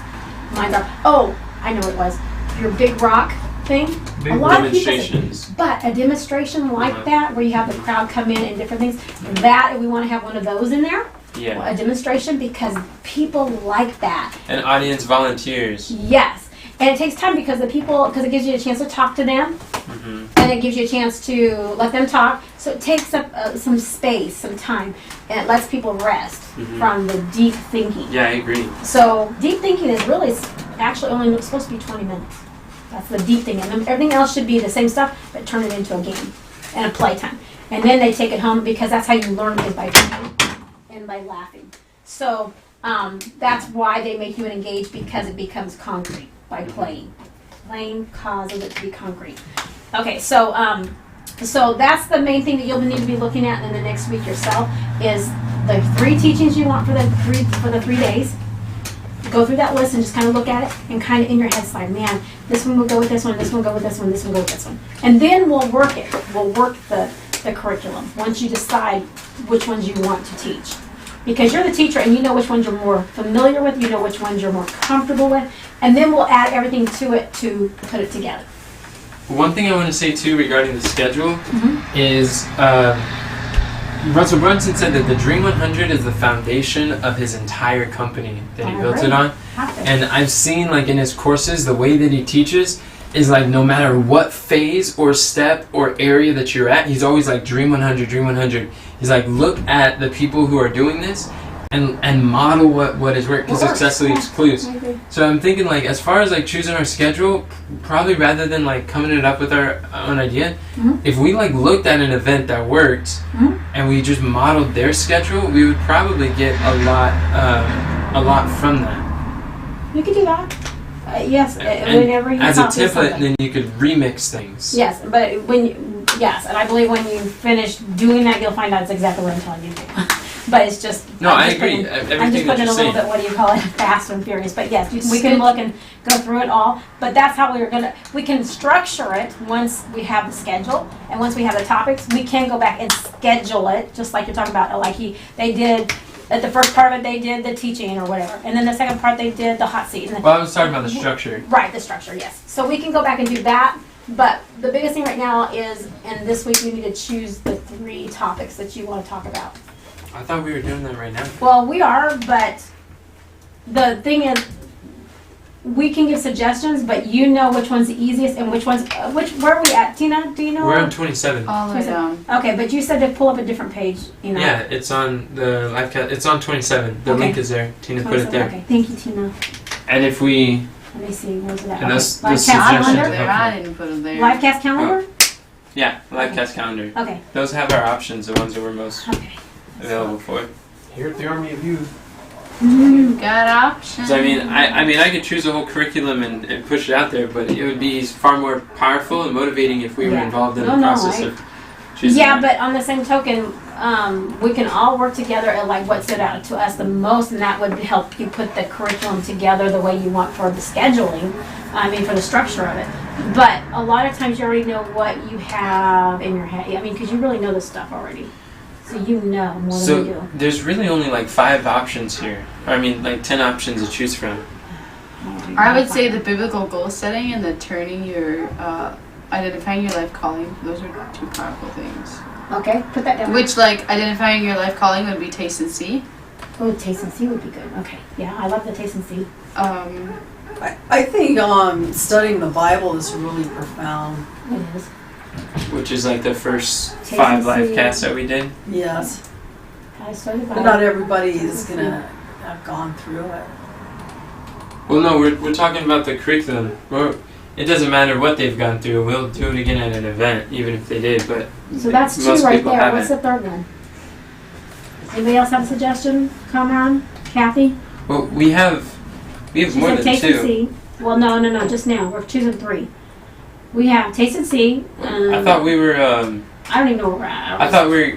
minds are. Oh, I know what it was. Your big rock thing. Big a lot of people say, demonstrations. but a demonstration like that, where you have the crowd come in and different things, that we want to have one of those in there. Yeah. A demonstration, because people like that. And audience volunteers. Yes. And it takes time because it gives you a chance to talk to them, and it gives you a chance to let them talk. So it takes up some space, some time, and it lets people rest from the deep thinking. Yeah, I agree. So deep thinking is really actually only supposed to be 20 minutes. That's the deep thinking. And everything else should be the same stuff, but turn it into a game and a playtime. And then they take it home, because that's how you learn, is by thinking and by laughing. So that's why they make you engage, because it becomes concrete. By playing. Playing causes it to be concrete. Okay, so that's the main thing that you'll need to be looking at in the next week yourself, is the 3 teachings you want for the 3 days. Go through that list and just kind of look at it, and kind of in your head slide, man, this one will go with this one, this one will go with this one, this one will go with this one. And then we'll work it. We'll work the curriculum once you decide which ones you want to teach. Because you're the teacher and you know which ones you're more familiar with, you know which ones you're more comfortable with, and then we'll add everything to it to put it together. One thing I want to say too regarding the schedule is Russell Brunson said that the Dream 100 is the foundation of his entire company that he built it on. And I've seen, like, in his courses, the way that he teaches is like, no matter what phase or step or area that you're at, he's always like, Dream 100, Dream 100. He's like, look at the people who are doing this and model what is working, because successfully excludes. So I'm thinking, like, as far as like choosing our schedule, probably rather than like coming it up with our own idea, if we like looked at an event that worked and we just modeled their schedule, we would probably get a lot from that. You could do that. Yes, And whenever you as a talk to template, somebody. then you could remix things. Yes, but and I believe when you finish doing that, you'll find out it's exactly what I'm telling you to do. But it's just... No, I agree. I'm just putting it a little bit, what do you call it, fast and furious. But yes, we can look and go through it all. But that's how we can structure it once we have the schedule. And once we have the topics, we can go back and schedule it, just like you're talking about. Like they did... At the first part of it, they did the teaching or whatever. And then the second part, they did the hot seat. Well, I was talking about the structure. Right, the structure, yes. So we can go back and do that. But the biggest thing right now is, and this week you need to choose the 3 topics that you want to talk about. I thought we were doing that right now. Well, we are, but the thing is, we can give suggestions, but you know which one's the easiest and which one's, where are we at? Tina, do you know? We're on 27. All the way down. Okay, but you said to pull up a different page, you know. Yeah, it's on the live cast. It's on 27. The Okay. link is there. Tina put it there. Okay, thank you, Tina. And if we, Let me see, where's it at? and those Livecast suggestions calendar? are There, I helpful. didn't put them there. Livecast calendar? Yeah, live cast calendar. Okay, Those have our options, the ones that we're most okay. available for. Here at the Army of Youth. Got options. So I mean, I could choose a whole curriculum and push it out there, but it would be far more powerful and motivating if we were Yeah. involved in No, the no, process of choosing. Yeah, that. but on the same token, we can all work together at like what stood out to us the most, and that would help you put the curriculum together the way you want for the scheduling. I mean, for the structure of it. But a lot of times you already know what you have in your head. I mean, because you really know this stuff already, so you know more than So we do. there's really only like 5 options here. I mean, like 10 options to choose from. I would say the biblical goal setting and the turning your, identifying your life calling. Those are 2 powerful things. Okay, put that down. Which, like, identifying your life calling would be taste and see. Oh, taste and see would be good. Okay, yeah, I love the taste and see. I think studying the Bible is really profound. It is. Which is like the first Taste 5 and live see. casts that we did. Yes, I started but not everybody is gonna have gone through it. Well, no, we're talking about the curriculum. It doesn't matter what they've gone through. We'll do it again at an event, even if they did. But So that's 2 most right people there. haven't. What's the third one? Anybody else have a suggestion? Kamran? Kathy? Well, we have She more said than taste and 2. see. Well, no, just now. We're choosing 3. We have taste and see. I thought we were. I don't even know where we're at. I thought we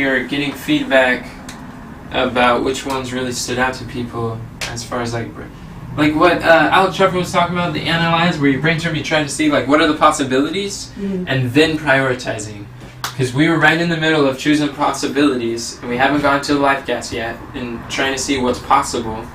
were getting feedback about which ones really stood out to people as far as like what Alex Trevor was talking about, the analyze, where you brainstorm, you try to see like what are the possibilities, and then prioritizing. Because we were right in the middle of choosing possibilities, and we haven't gone to the live cast yet, and trying to see what's possible,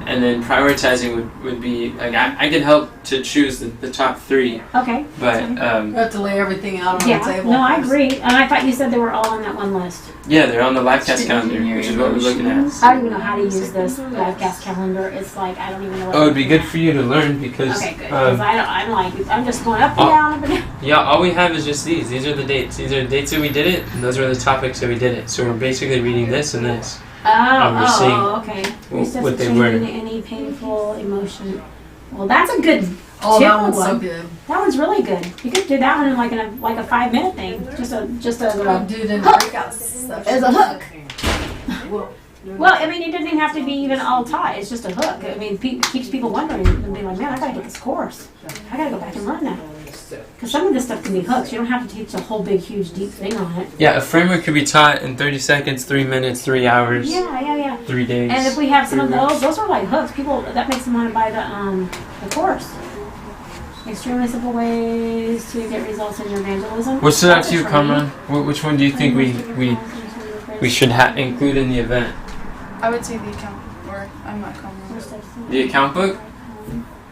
and then prioritizing would be like I could help to choose the top 3, Okay. but You have to lay everything out on Yeah, the table. no, I first. agree. And I thought you said they were all on that one list. yeah, they're on the live cast calendar, which is what we're looking at. I don't even know how to use this livecast calendar. It's like, I don't even know what Oh, it'd be I'm good looking for you to learn because at. Okay, good. Because I'm just going up and Oh. down, up and down. yeah, all we have is just these. These are the dates. These are the dates that we did it, and those are the topics that we did it. So we're basically reading this and this. we're seeing Okay. what they were. Resuscitating any painful emotion. Well, that's a good. Oh, tip that one's so one. good. That one's really good. You could do that one in like a 5-minute thing. Just as I'll a do it in hook. breakout stuff. As a hook. Well, I mean, it doesn't even have to be even all taught. It's just a hook. I mean, it keeps people wondering and being like, man, I gotta get this course. I gotta go back and learn that. Because some of this stuff can be hooks. You don't have to teach a whole big, huge, deep thing on it. Yeah, a framework could be taught in 30 seconds, 3 minutes, 3 hours, Yeah. 3 days. And if we have some of 3 weeks. those are like hooks. People, that makes them want to buy the course. Extremely simple ways to get results in your evangelism. What stood out That's to you, a training. Kamran? Which one do you think we should include in the event? I would say the account, or I'm not coming. The account book?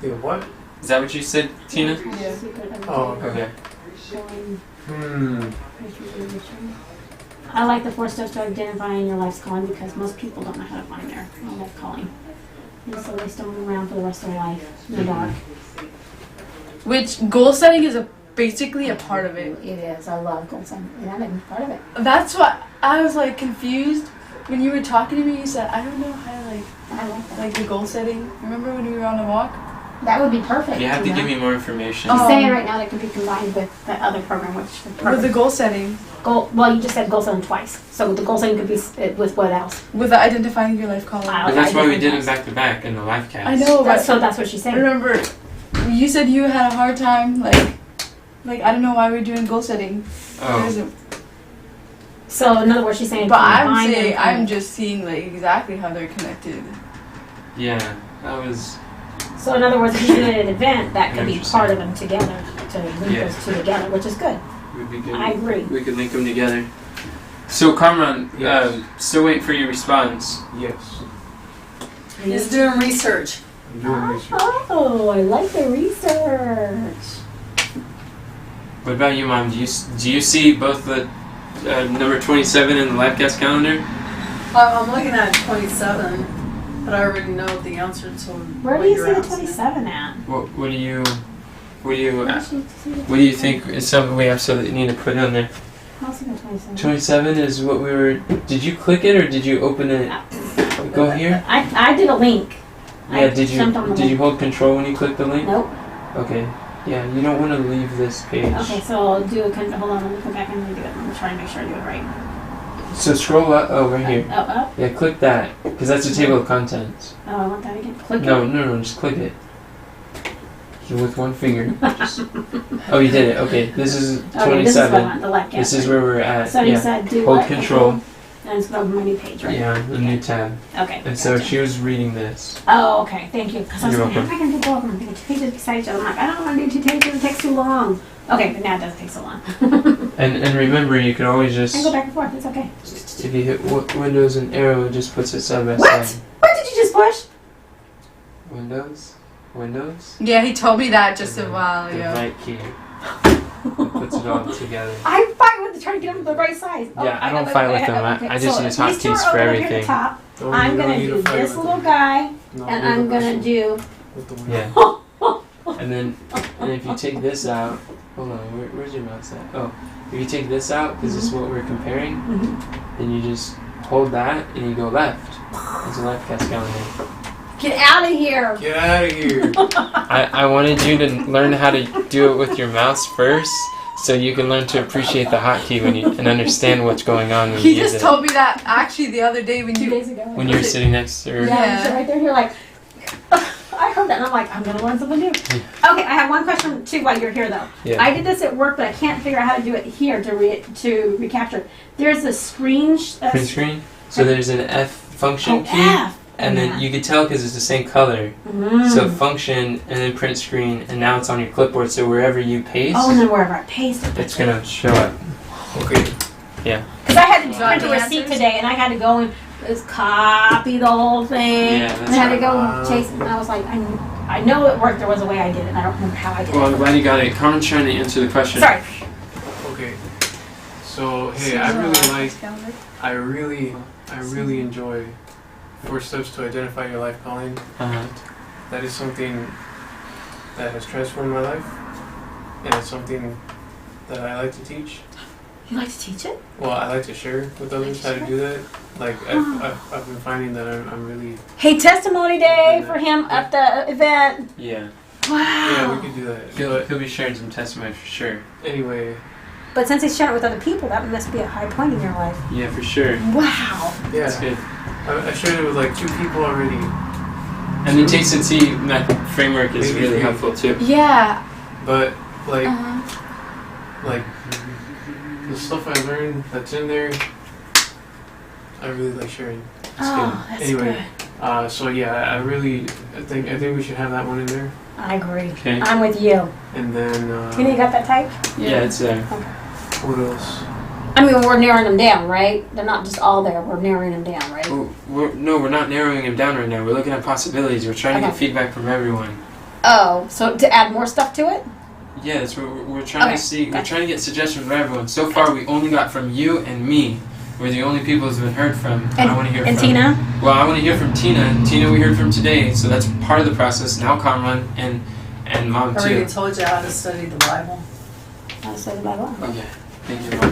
Yeah, what? Is that what you said, Tina? Yeah. Oh, Okay. I like the 4 steps to identifying your life's calling because most people don't know how to find their life calling. And so they stumble around for the rest of their life in the dark. Which goal setting is basically a part of it. It is. I love goal setting. Yeah, that's part of it. That's why I was like confused when you were talking to me. You said, I don't know how to I like that. like the goal setting. Remember when we were on a walk? That would be perfect. You have to know? give me more information. She's saying right now that could be combined with the other program, which is With the perfect. goal setting, Well, you just said goal setting twice. So the goal setting could be with what else? with the identifying your life calling. Wow. But that's why we I did them guess. back to back in the live cast. I know, but So that's what she's I saying. remember you said you had a hard time, like I don't know why we're doing goal setting. Oh, So in other words, she's saying But I'm combine them saying kind I'm of- just seeing like exactly how they're connected. yeah. That was. So in other words, if you do it at an event, that could be Interesting. part of them together to link Yeah. those 2 together, which is good. Would be good. I agree. We could link them together. So, Kamran, Yes. still waiting for your response. Yes. He's doing research. I'm doing research. Oh, I like the research. What about you, Mom? Do you see both the number 27 in the livecast calendar? I'm looking at 27. But I already know the answer to Where do you see the 27 at? What do you Where does she see the what do you think is something we absolutely need to put on there? I don't see the 27. 27 is what we were. Did you click it or did you open it? Go here. I did a link. Yeah. I Did jumped on the you link. hold control when you clicked the link? Nope. Okay. Yeah. You don't want to leave this page. Okay, so I'll do a hold on, let me come back and redo it. I'm trying to make sure I do it right. So scroll up. Oh, right here. Oh, up. Yeah. Click that because that's a table of contents. Oh, I want that again. Click No, it. no, just click it. With one finger. Oh, you did it. Okay. This is Okay, this is what I 27. want, the left. This is where we're at. So you Yeah. said do Hold what? control. And it's going to my new page, right? Yeah, a new tab. Okay. And so gotcha. she was reading this. Oh, okay. Thank you. Because I was You're like, how am I going to do both? I'm thinking 2 pages beside each other. I'm like, I don't want to do 2 pages. It takes too long. Okay, but now it doesn't take so long. And remember, you can always just, I can go back and forth. It's okay. if you hit Windows and arrow, it just puts it side by What? side. What did you just push? Windows. Yeah, he told me that just a and while the ago. right key. It puts it all together. I'm fine with trying to get them the right size. Yeah, I don't fight with them. I just use hotkeys for Over here at everything. the top. Don't- I'm you don't going need to do fight this with little them. guy, No, and leave I'm it going to do... with the Yeah. And then, if you take this out, hold on, where's your mouse at? Oh, if you take this out, because this is what we're comparing, then you just hold that and you go left. There's a left calendar. Get out of here. Get out of here. I wanted you to learn how to do it with your mouse first, so you can learn to appreciate the hotkey and understand what's going on when He you use just it. told me that actually the other day when 2 you. days ago. When you're sitting next to her. Yeah, you sit right there. You're like, I heard that, and I'm like, I'm gonna learn something new. Okay, I have one question too while you're here though. Yeah. I did this at work, but I can't figure out how to do it here to recapture. There's a screen. Print screen. So there's an F function key, F. and then you can tell because it's the same color. So function and then print screen, and now it's on your clipboard. So wherever you paste, Oh, and then wherever I paste it, it's gonna show up. Okay. Because I had to Got print a the receipt answers? today, and I had to go and just copy the whole thing. Yeah, that's and I had to go right. chase it. And I was like, I know it worked. There was a way I did it. And I don't remember how I did Well, I'm it. glad you got it. Carmen's trying to answer the question. Sorry. Okay. So hey, I really enjoy 4 steps to identify your life calling. Uh-huh. That is something that has transformed my life, and it's something that I like to teach. You like to teach it? Well, I like to share with others how to do that. Like I've been finding that I'm really Hey, testimony day for him at the event. Yeah. Wow. yeah, we could do that. He'll be sharing some testimony for sure. But anyway, But since he's sharing it with other people, that must be a high point in your life. Yeah, for sure. Wow. That's yeah, good. I shared it with like 2 people already. And the taste and see method framework is really helpful too. Yeah. But like Uh-huh. like the stuff I learned that's in there, I really like sharing. It's Oh, good. that's Anyway, good. so yeah, I think we should have that one in there, I agree. Okay. I'm with you. and then You got that type? Yeah, it's there. what else? I mean, we're narrowing them down, right? They're not just all there. We're narrowing them down, right? We're not narrowing him down right now. We're looking at possibilities. We're trying to get Okay. feedback from everyone. Oh, so to add more stuff to it? Yeah, that's what we're trying Okay, to see. We're gotcha. trying to get suggestions from everyone. So far, we only got from you and me. We're the only people who's been heard from. I want to hear And from Tina? Well, I want to hear from Tina. Tina, we heard from today, so that's part of the process. Now, Carmen and Mom I already too. told you how to study the Bible. I'll say the Bible. Okay, thank you, Mom.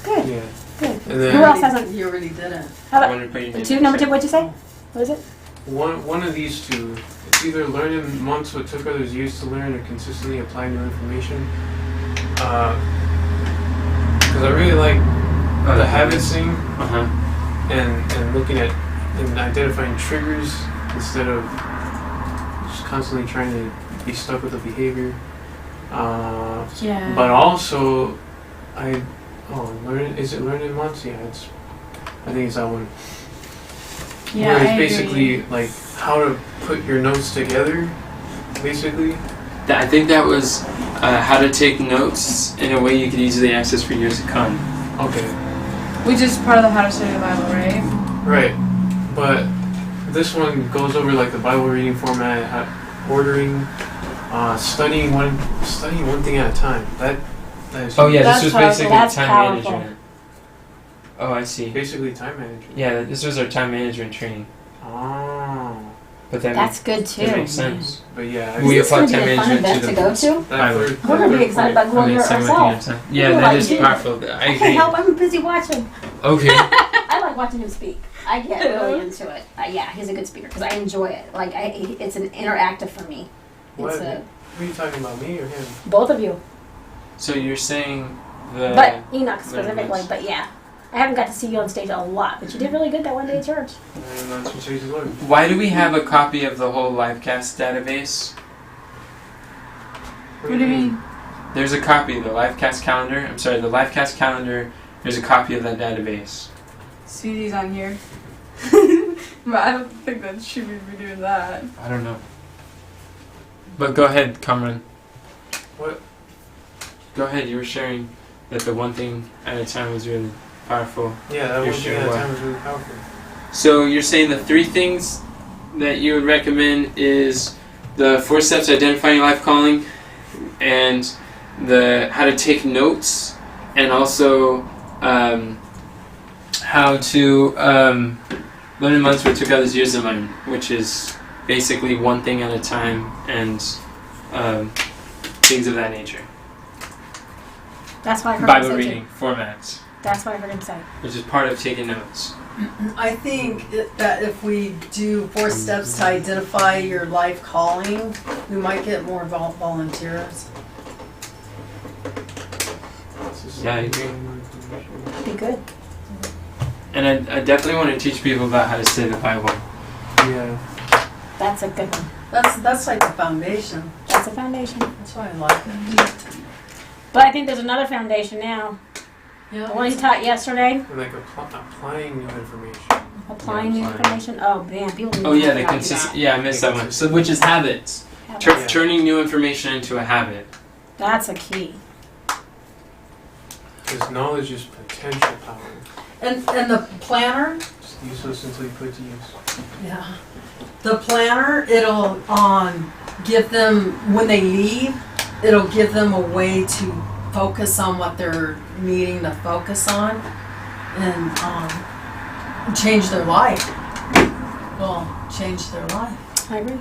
Good, Yeah, good. and Who then else hasn't? You already did it. How I about wanted to put your name two? Number 2, what'd you say? What is it? one of these 2. It's either learn in months what took others years to learn, or consistently apply new information. Because I really like the habits thing. Uh-huh. and looking at and identifying triggers instead of just constantly trying to be stuck with a behavior. Yeah. But also, is it learn in months? Yeah, I think it's that one. Yeah, Where I it's agree. basically like how to put your notes together, basically. I think that was how to take notes in a way you could easily access for years to come. Okay. Which is part of the How to Study the Bible, right? Right. But this one goes over like the Bible reading format, ordering, studying one thing at a time. That is Oh yeah, That's this was powerful. basically That's time powerful. management. Oh, I see. basically time management. Yeah, this was our time management training. Ah. But that That's good too. that makes sense. But yeah, Is We this apply gonna be time a fun management event to to the go to? that We're gonna be excited about going there same with the ourselves. time. Yeah, We're that like is you. powerful. I I agree. can't help. I'm busy watching. Okay. I like watching him speak. I get really into it. Yeah, he's a good speaker because I enjoy it. Like, it's an interactive for me. What? It's Are you talking about me or him? both of you, So you're saying the but Enoch specifically. Learners. But yeah, I haven't got to see you on stage a lot, but you did really good that one day at church. And that's what Chase is learning. why do we have a copy of the whole livecast database? What do you mean? There's a copy of the livecast calendar. I'm sorry, the livecast calendar. There's a copy of that database. CD's on here. But I don't think that she would be doing that. I don't know. But go ahead, Cameron. What? Go ahead. You were sharing that the one thing at a time was really powerful. Yeah, that You're one thing sure at a what? time was really powerful. So you're saying the 3 things that you would recommend is the 4 steps to identifying your life calling, and the how to take notes, and also how to learn in months what took others years to learn, which is basically one thing at a time and things of that nature. That's why I heard him Bible say reading formats, too. That's what I heard him say. which is part of taking notes. I think that if we do 4 steps to identify your life calling, we might get more volunteers. Yeah, I agree. Be good. And I definitely want to teach people about how to study the Bible. Yeah. That's a good one. That's like the foundation. That's a foundation. That's why I like it. But I think there's another foundation now. The one you taught yesterday, And like applying new information. applying new applying. information. Oh man, people need Oh to yeah, know the how to do consistent. that. Yeah, I missed that one. So which is habits. Yeah. Turning new information into a habit. That's a key. Because knowledge is potential power. And the planner, It's useless until you put it to use. yeah, the planner, it'll give them when they leave. It'll give them a way to focus on what they're needing to focus on, and change their life. Well, change their life I agree.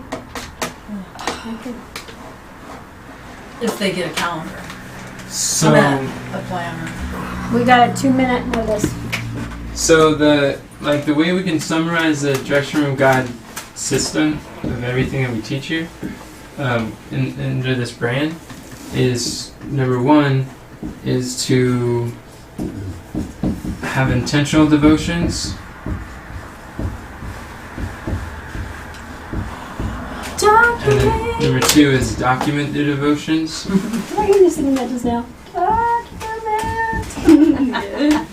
I agree. if they get a calendar. So A planner. We got a 2-minute notice. so the way we can summarize the Direction from God system of everything that we teach here, under this brand, is number 1 is to have intentional devotions. And then number 2 is document the devotions. Why are you just singing that just now? Yeah.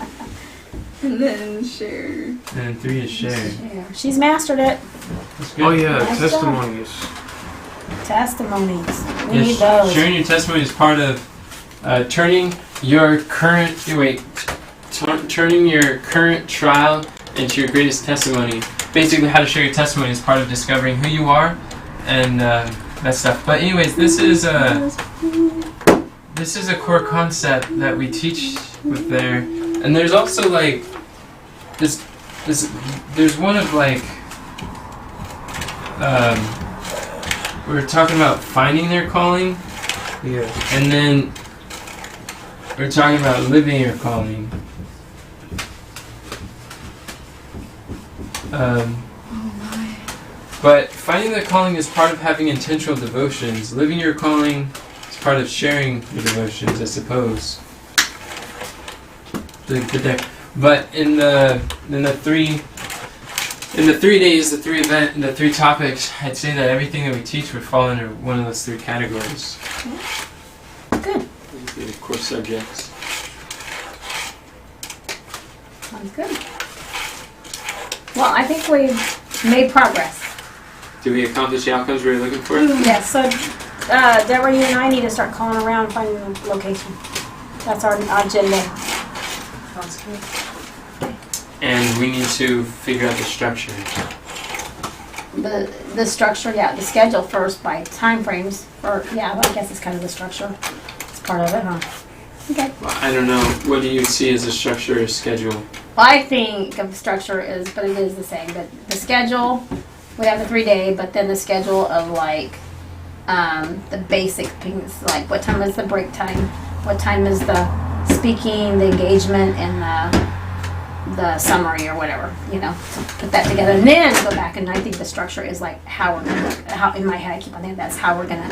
And then share. And then 3 is share. She's mastered it. That's good. Oh yeah, Nice job. testimonies. Testimonies. We Yes, need those. sharing your testimony is part of turning your current turning your current trial into your greatest testimony. Basically, how to share your testimony is part of discovering who you are and that stuff. But anyways, this is a core concept that we teach with there, and there's also like this. There's one of like. We're talking about finding their calling, Yeah. and then we're talking about living your calling. But finding their calling is part of having intentional devotions. Living your calling is part of sharing your devotions, I suppose. But in the 3 days, the 3 topics, I'd say that everything that we teach would fall under one of those 3 categories. Good. The core subjects. Sounds good. Well, I think we've made progress. Did we accomplish the outcomes we were looking for? Yes, so Deborah, you and I need to start calling around and finding a location. That's our agenda. Sounds good. And we need to figure out the structure. The structure, yeah, the schedule first by time frames. Or yeah, I guess it's kind of the structure. It's part of it, huh? Okay. Well, I don't know. What do you see as a structure or schedule? Well, I think of structure is, but it is the same. But the schedule, we have the 3-day, but then the schedule of like the basic things, like what time is the break time, what time is the speaking, the engagement, and the summary or whatever, you know, to put that together and then go back. And I think the structure is like how we're gonna, how in my head I keep on thinking that's how we're gonna,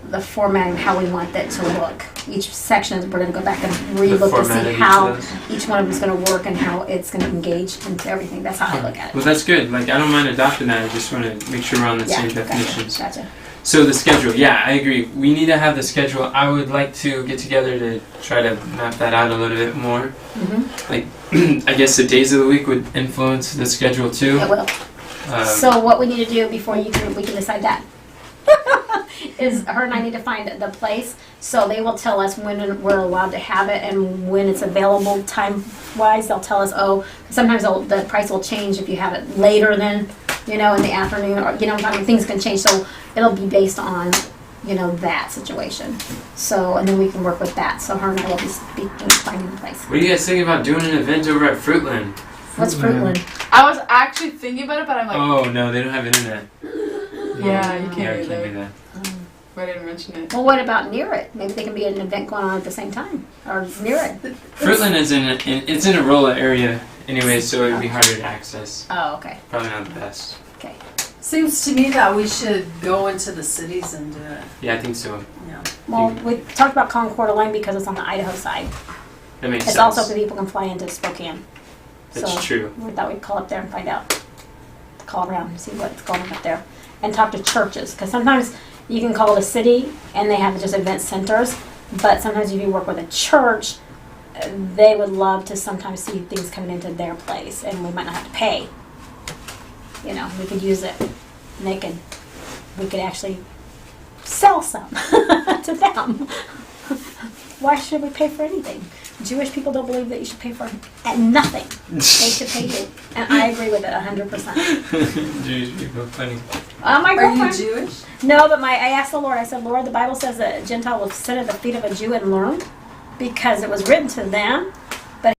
the formatting, how we want that to look. Each section, we're gonna go back and relook to see how each one of them is gonna work and how it's gonna engage into everything. That's how I look at it. Well, that's good. Like, I don't mind adopting that. I just want to make sure we're on the same definitions. Gotcha. So the schedule, yeah, I agree. We need to have the schedule. I would like to get together to try to map that out a little bit more. Mm-hmm. Like, I guess the days of the week would influence the schedule too. It will. So what we need to do before we can decide that is her and I need to find the place. So they will tell us when we're allowed to have it and when it's available time-wise. They'll tell us, oh, sometimes the price will change if you have it later than, you know, in the afternoon, or, you know, I mean, things can change. So it'll be based on, you know, that situation. So, and then we can work with that. So her and I will be speaking, finding the place. What are you guys thinking about doing an event over at Fruitland? What's Fruitland? I was actually thinking about it, but I'm like, Oh no, they don't have internet. yeah, you can't Yeah, I do can't that. do that. But I didn't mention it. Well, what about near it? Maybe there can be an event going on at the same time, or near it. Fruitland is it's in a rural area anyway, so it would be harder to access. Oh, okay. Probably not the best. Okay. Seems to me that we should go into the cities and do it. Yeah, I think so. Yeah. Well, we talked about Concord Lane because it's on the Idaho side. That makes It's sense. also for people can fly into Spokane. That's So true. we thought we'd call up there and find out. Call around and see what's going on up there. And talk to churches. Because sometimes you can call the city and they have just event centers. But sometimes if you work with a church, they would love to sometimes see things coming into their place. And we might not have to pay. You know, we could use it. And we could actually sell some to them. Why should we pay for anything? Jewish people don't believe that you should pay for nothing. They should pay you. And I agree with it 100%. Jewish people, funny. My Are you girlfriend. Jewish? No, but I asked the Lord, I said, Lord, the Bible says that a Gentile will sit at the feet of a Jew and learn because it was written to them. But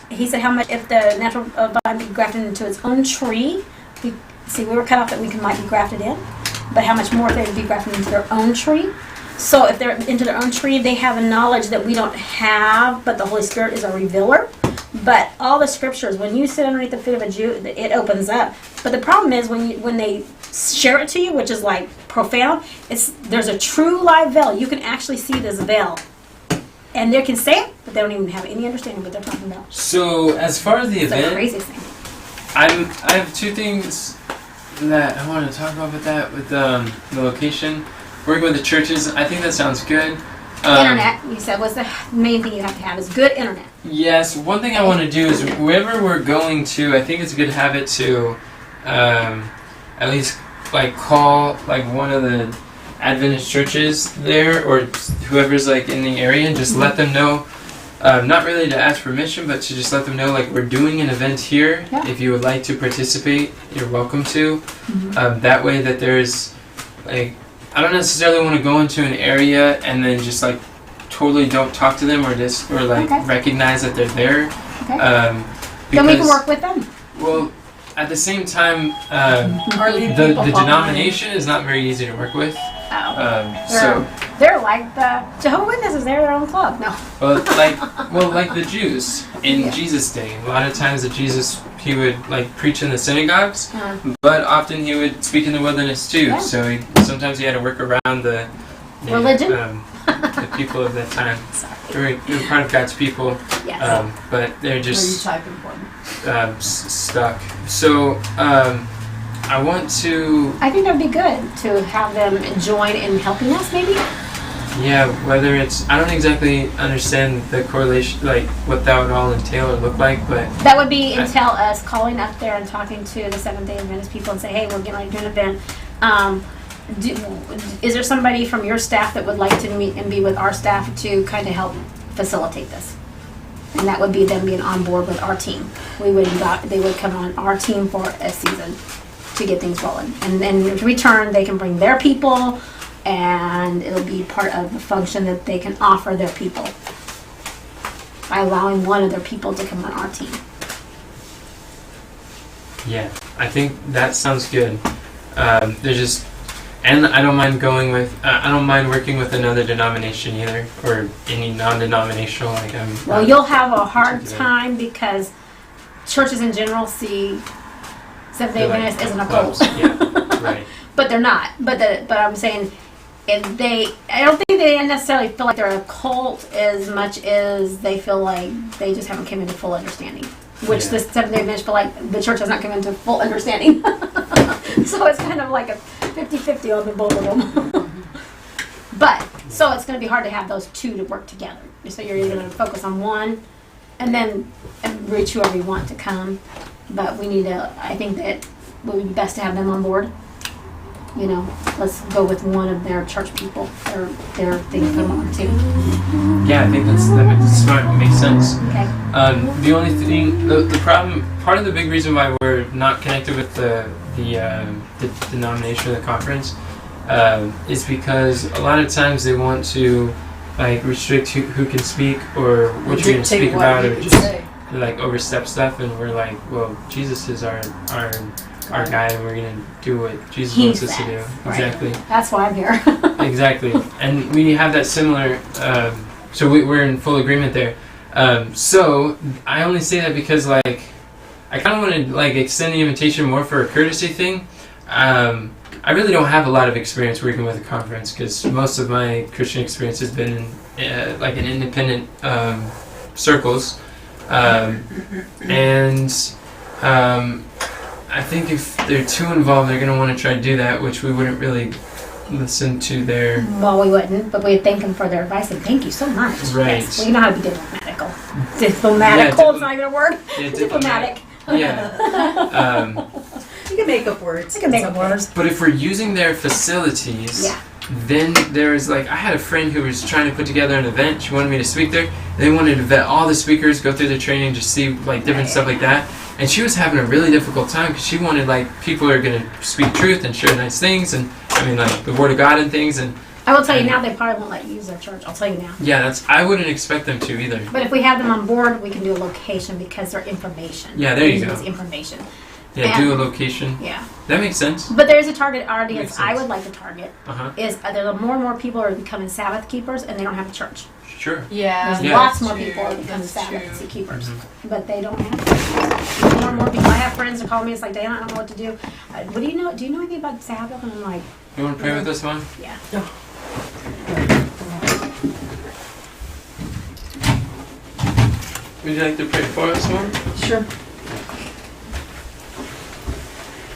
he said, how much, if the natural vine be grafted into its own tree, we were cut off that we might be grafted in, but how much more if they would be grafted into their own tree? So if they're into their own tree, they have a knowledge that we don't have, but the Holy Spirit is a revealer. But all the scriptures, when you sit underneath the feet of a Jew, it opens up. But the problem is when they share it to you, which is like profound, there's a true live veil. You can actually see this veil. And they can say it, but they don't even have any understanding of what they're talking about. So as far as the It's the event, craziest thing. I have two things that I want to talk about with that, with the location. Working with the churches, I think that sounds good. Internet, you said, was the main thing you have to have is good internet. Yes, one thing I want to do is wherever we're going to, I think it's a good habit to at least like call like one of the Adventist churches there or whoever's like in the area and just let them know. Not really to ask permission, but to just let them know like we're doing an event here. Yeah. If you would like to participate, you're welcome to. That way that there's like, I don't necessarily want to go into an area and then just like totally don't talk to them or like Okay. recognize that they're there. Okay. Then Then we can work with them. Well, at the same time, Are these the people denomination is not very easy to work with. So, They're like the Jehovah's Witnesses. They're their own club. No. like the Jews in Jesus' day. A lot of times, he would like preach in the synagogues, but often he would speak in the wilderness too. Yeah. So sometimes he had to work around the Religion? the people of that time. They're part of God's people, Yes. but they're Were you just typing for me? stuck. So I want to. I think that would be good to have them join in helping us, maybe. Yeah, whether it's, I don't exactly understand the correlation, like what that would all entail or look like, but That would be entail us calling up there and talking to the Seventh-day Adventist people and say, hey, we're getting ready to do an event. Is there somebody from your staff that would like to meet and be with our staff to kind of help facilitate this? And that would be them being on board with our team. They would come on our team for a season to get things rolling. And then in return, they can bring their people, and it'll be part of the function that they can offer their people by allowing one of their people to come on our team. Yeah, I think that sounds good. There's just, and I don't mind going with, I don't mind working with another denomination either, or any non-denominational. Like Well, you'll have a hard particular. time because churches in general see Seventh-day They're like Adventists as an clubs. occult. Yeah, right. But they're not. But I'm saying, I don't think they necessarily feel like they're a cult as much as they feel like they just haven't come into full understanding. Which Yeah. the Seventh-day Adventists feel like the church has not come into full understanding. So it's kind of like a 50-50 on the both of them. But, so it's going to be hard to have those two to work together. So you're either going to focus on one and then reach whoever you want to come. But we need to, I think that it would be best to have them on board. You know, let's go with one of their church people, their thing for them on too. Yeah, I think that's smart. It makes sense. Okay. The only thing, the problem, part of the big reason why we're not connected with the denomination of the conference is because a lot of times they want to like restrict who can speak or what you're going to speak about, or just like overstep stuff, and we're like, well, Jesus is our guy, and we're going to do what Jesus wants us to do. Right. Exactly. That's why I'm here. Exactly. And we have that similar, so we're in full agreement there. So I only say that because like, I kind of want to like extend the invitation more for a courtesy thing. I really don't have a lot of experience working with a conference because most of my Christian experience has been in like in independent circles. I think if they're too involved, they're going to want to try to do that, which we wouldn't really listen to their... Well, we wouldn't, but we'd thank them for their advice and thank you so much. Right. Yes. Well, you know how to be diplomatical. Diplomatical, it's not even a word. Yeah, Diplomatic. Yeah. You can make up words. You can make up words. But if we're using their facilities, Yeah. then there's like, I had a friend who was trying to put together an event. She wanted me to speak there. They wanted to vet all the speakers, go through the training, just see like different stuff like that. And she was having a really difficult time because she wanted like people are going to speak truth and share nice things, and I mean like the Word of God and things. And I will tell you now, they probably won't let you use their church. I'll tell you now. yeah, I wouldn't expect them to either. But if we have them on board, we can do a location because they're information. Yeah, there you They're go. using information. Yeah, do a location. Yeah. That makes sense. But there's a target audience Makes I sense. would like to target. Uh-huh. Is there more and more people are becoming Sabbath keepers and they don't have a church. Sure. Yeah. There's Yeah. lots more True. people are becoming That's Sabbath true. keepers, Mhm. but they don't have more and more people. I have friends that call me. It's like, Diana, I don't know what to do. What do you know? Do you know anything about Sabbath? And I'm like, You want to pray with us, Mom? yeah. Would you like to pray for us, Mom? Sure.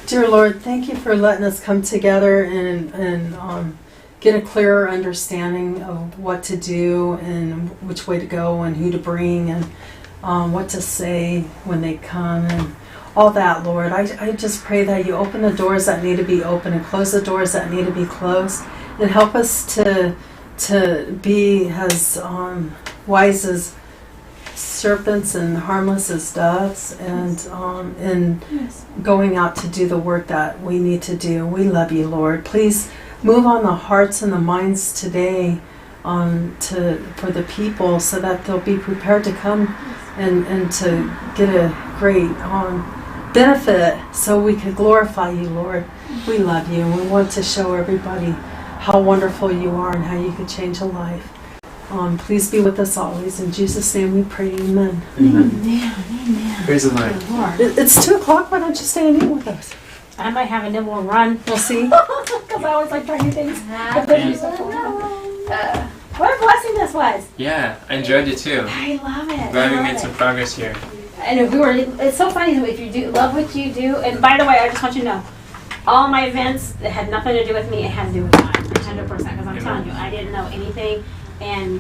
Dear Lord, thank you for letting us come together and get a clearer understanding of what to do and which way to go and who to bring and what to say when they come and all that, Lord. I just pray that you open the doors that need to be open and close the doors that need to be closed and help us to be as wise as serpents and harmless as doves, and going out to do the work that we need to do. We love you, Lord. Please move on the hearts and the minds today for the people so that they'll be prepared to come and to get a great benefit so we could glorify you, Lord. We love you and we want to show everybody how wonderful you are and how you could change a life. Please be with us always. In Jesus' name we pray, amen. Amen. Praise the Lord. Lord. It's 2 o'clock. Why don't you stay and eat with us? I might have a nibble and run. We'll see. Because I always like trying new things. What a blessing this was. Yeah, I enjoyed it too. I love it. Glad we I made love some it. progress here. And if it's so funny if you do love what you do. And by the way, I just want you to know, all my events that had nothing to do with me, it had to do with God, 100%. Because I'm telling you, I didn't know anything, and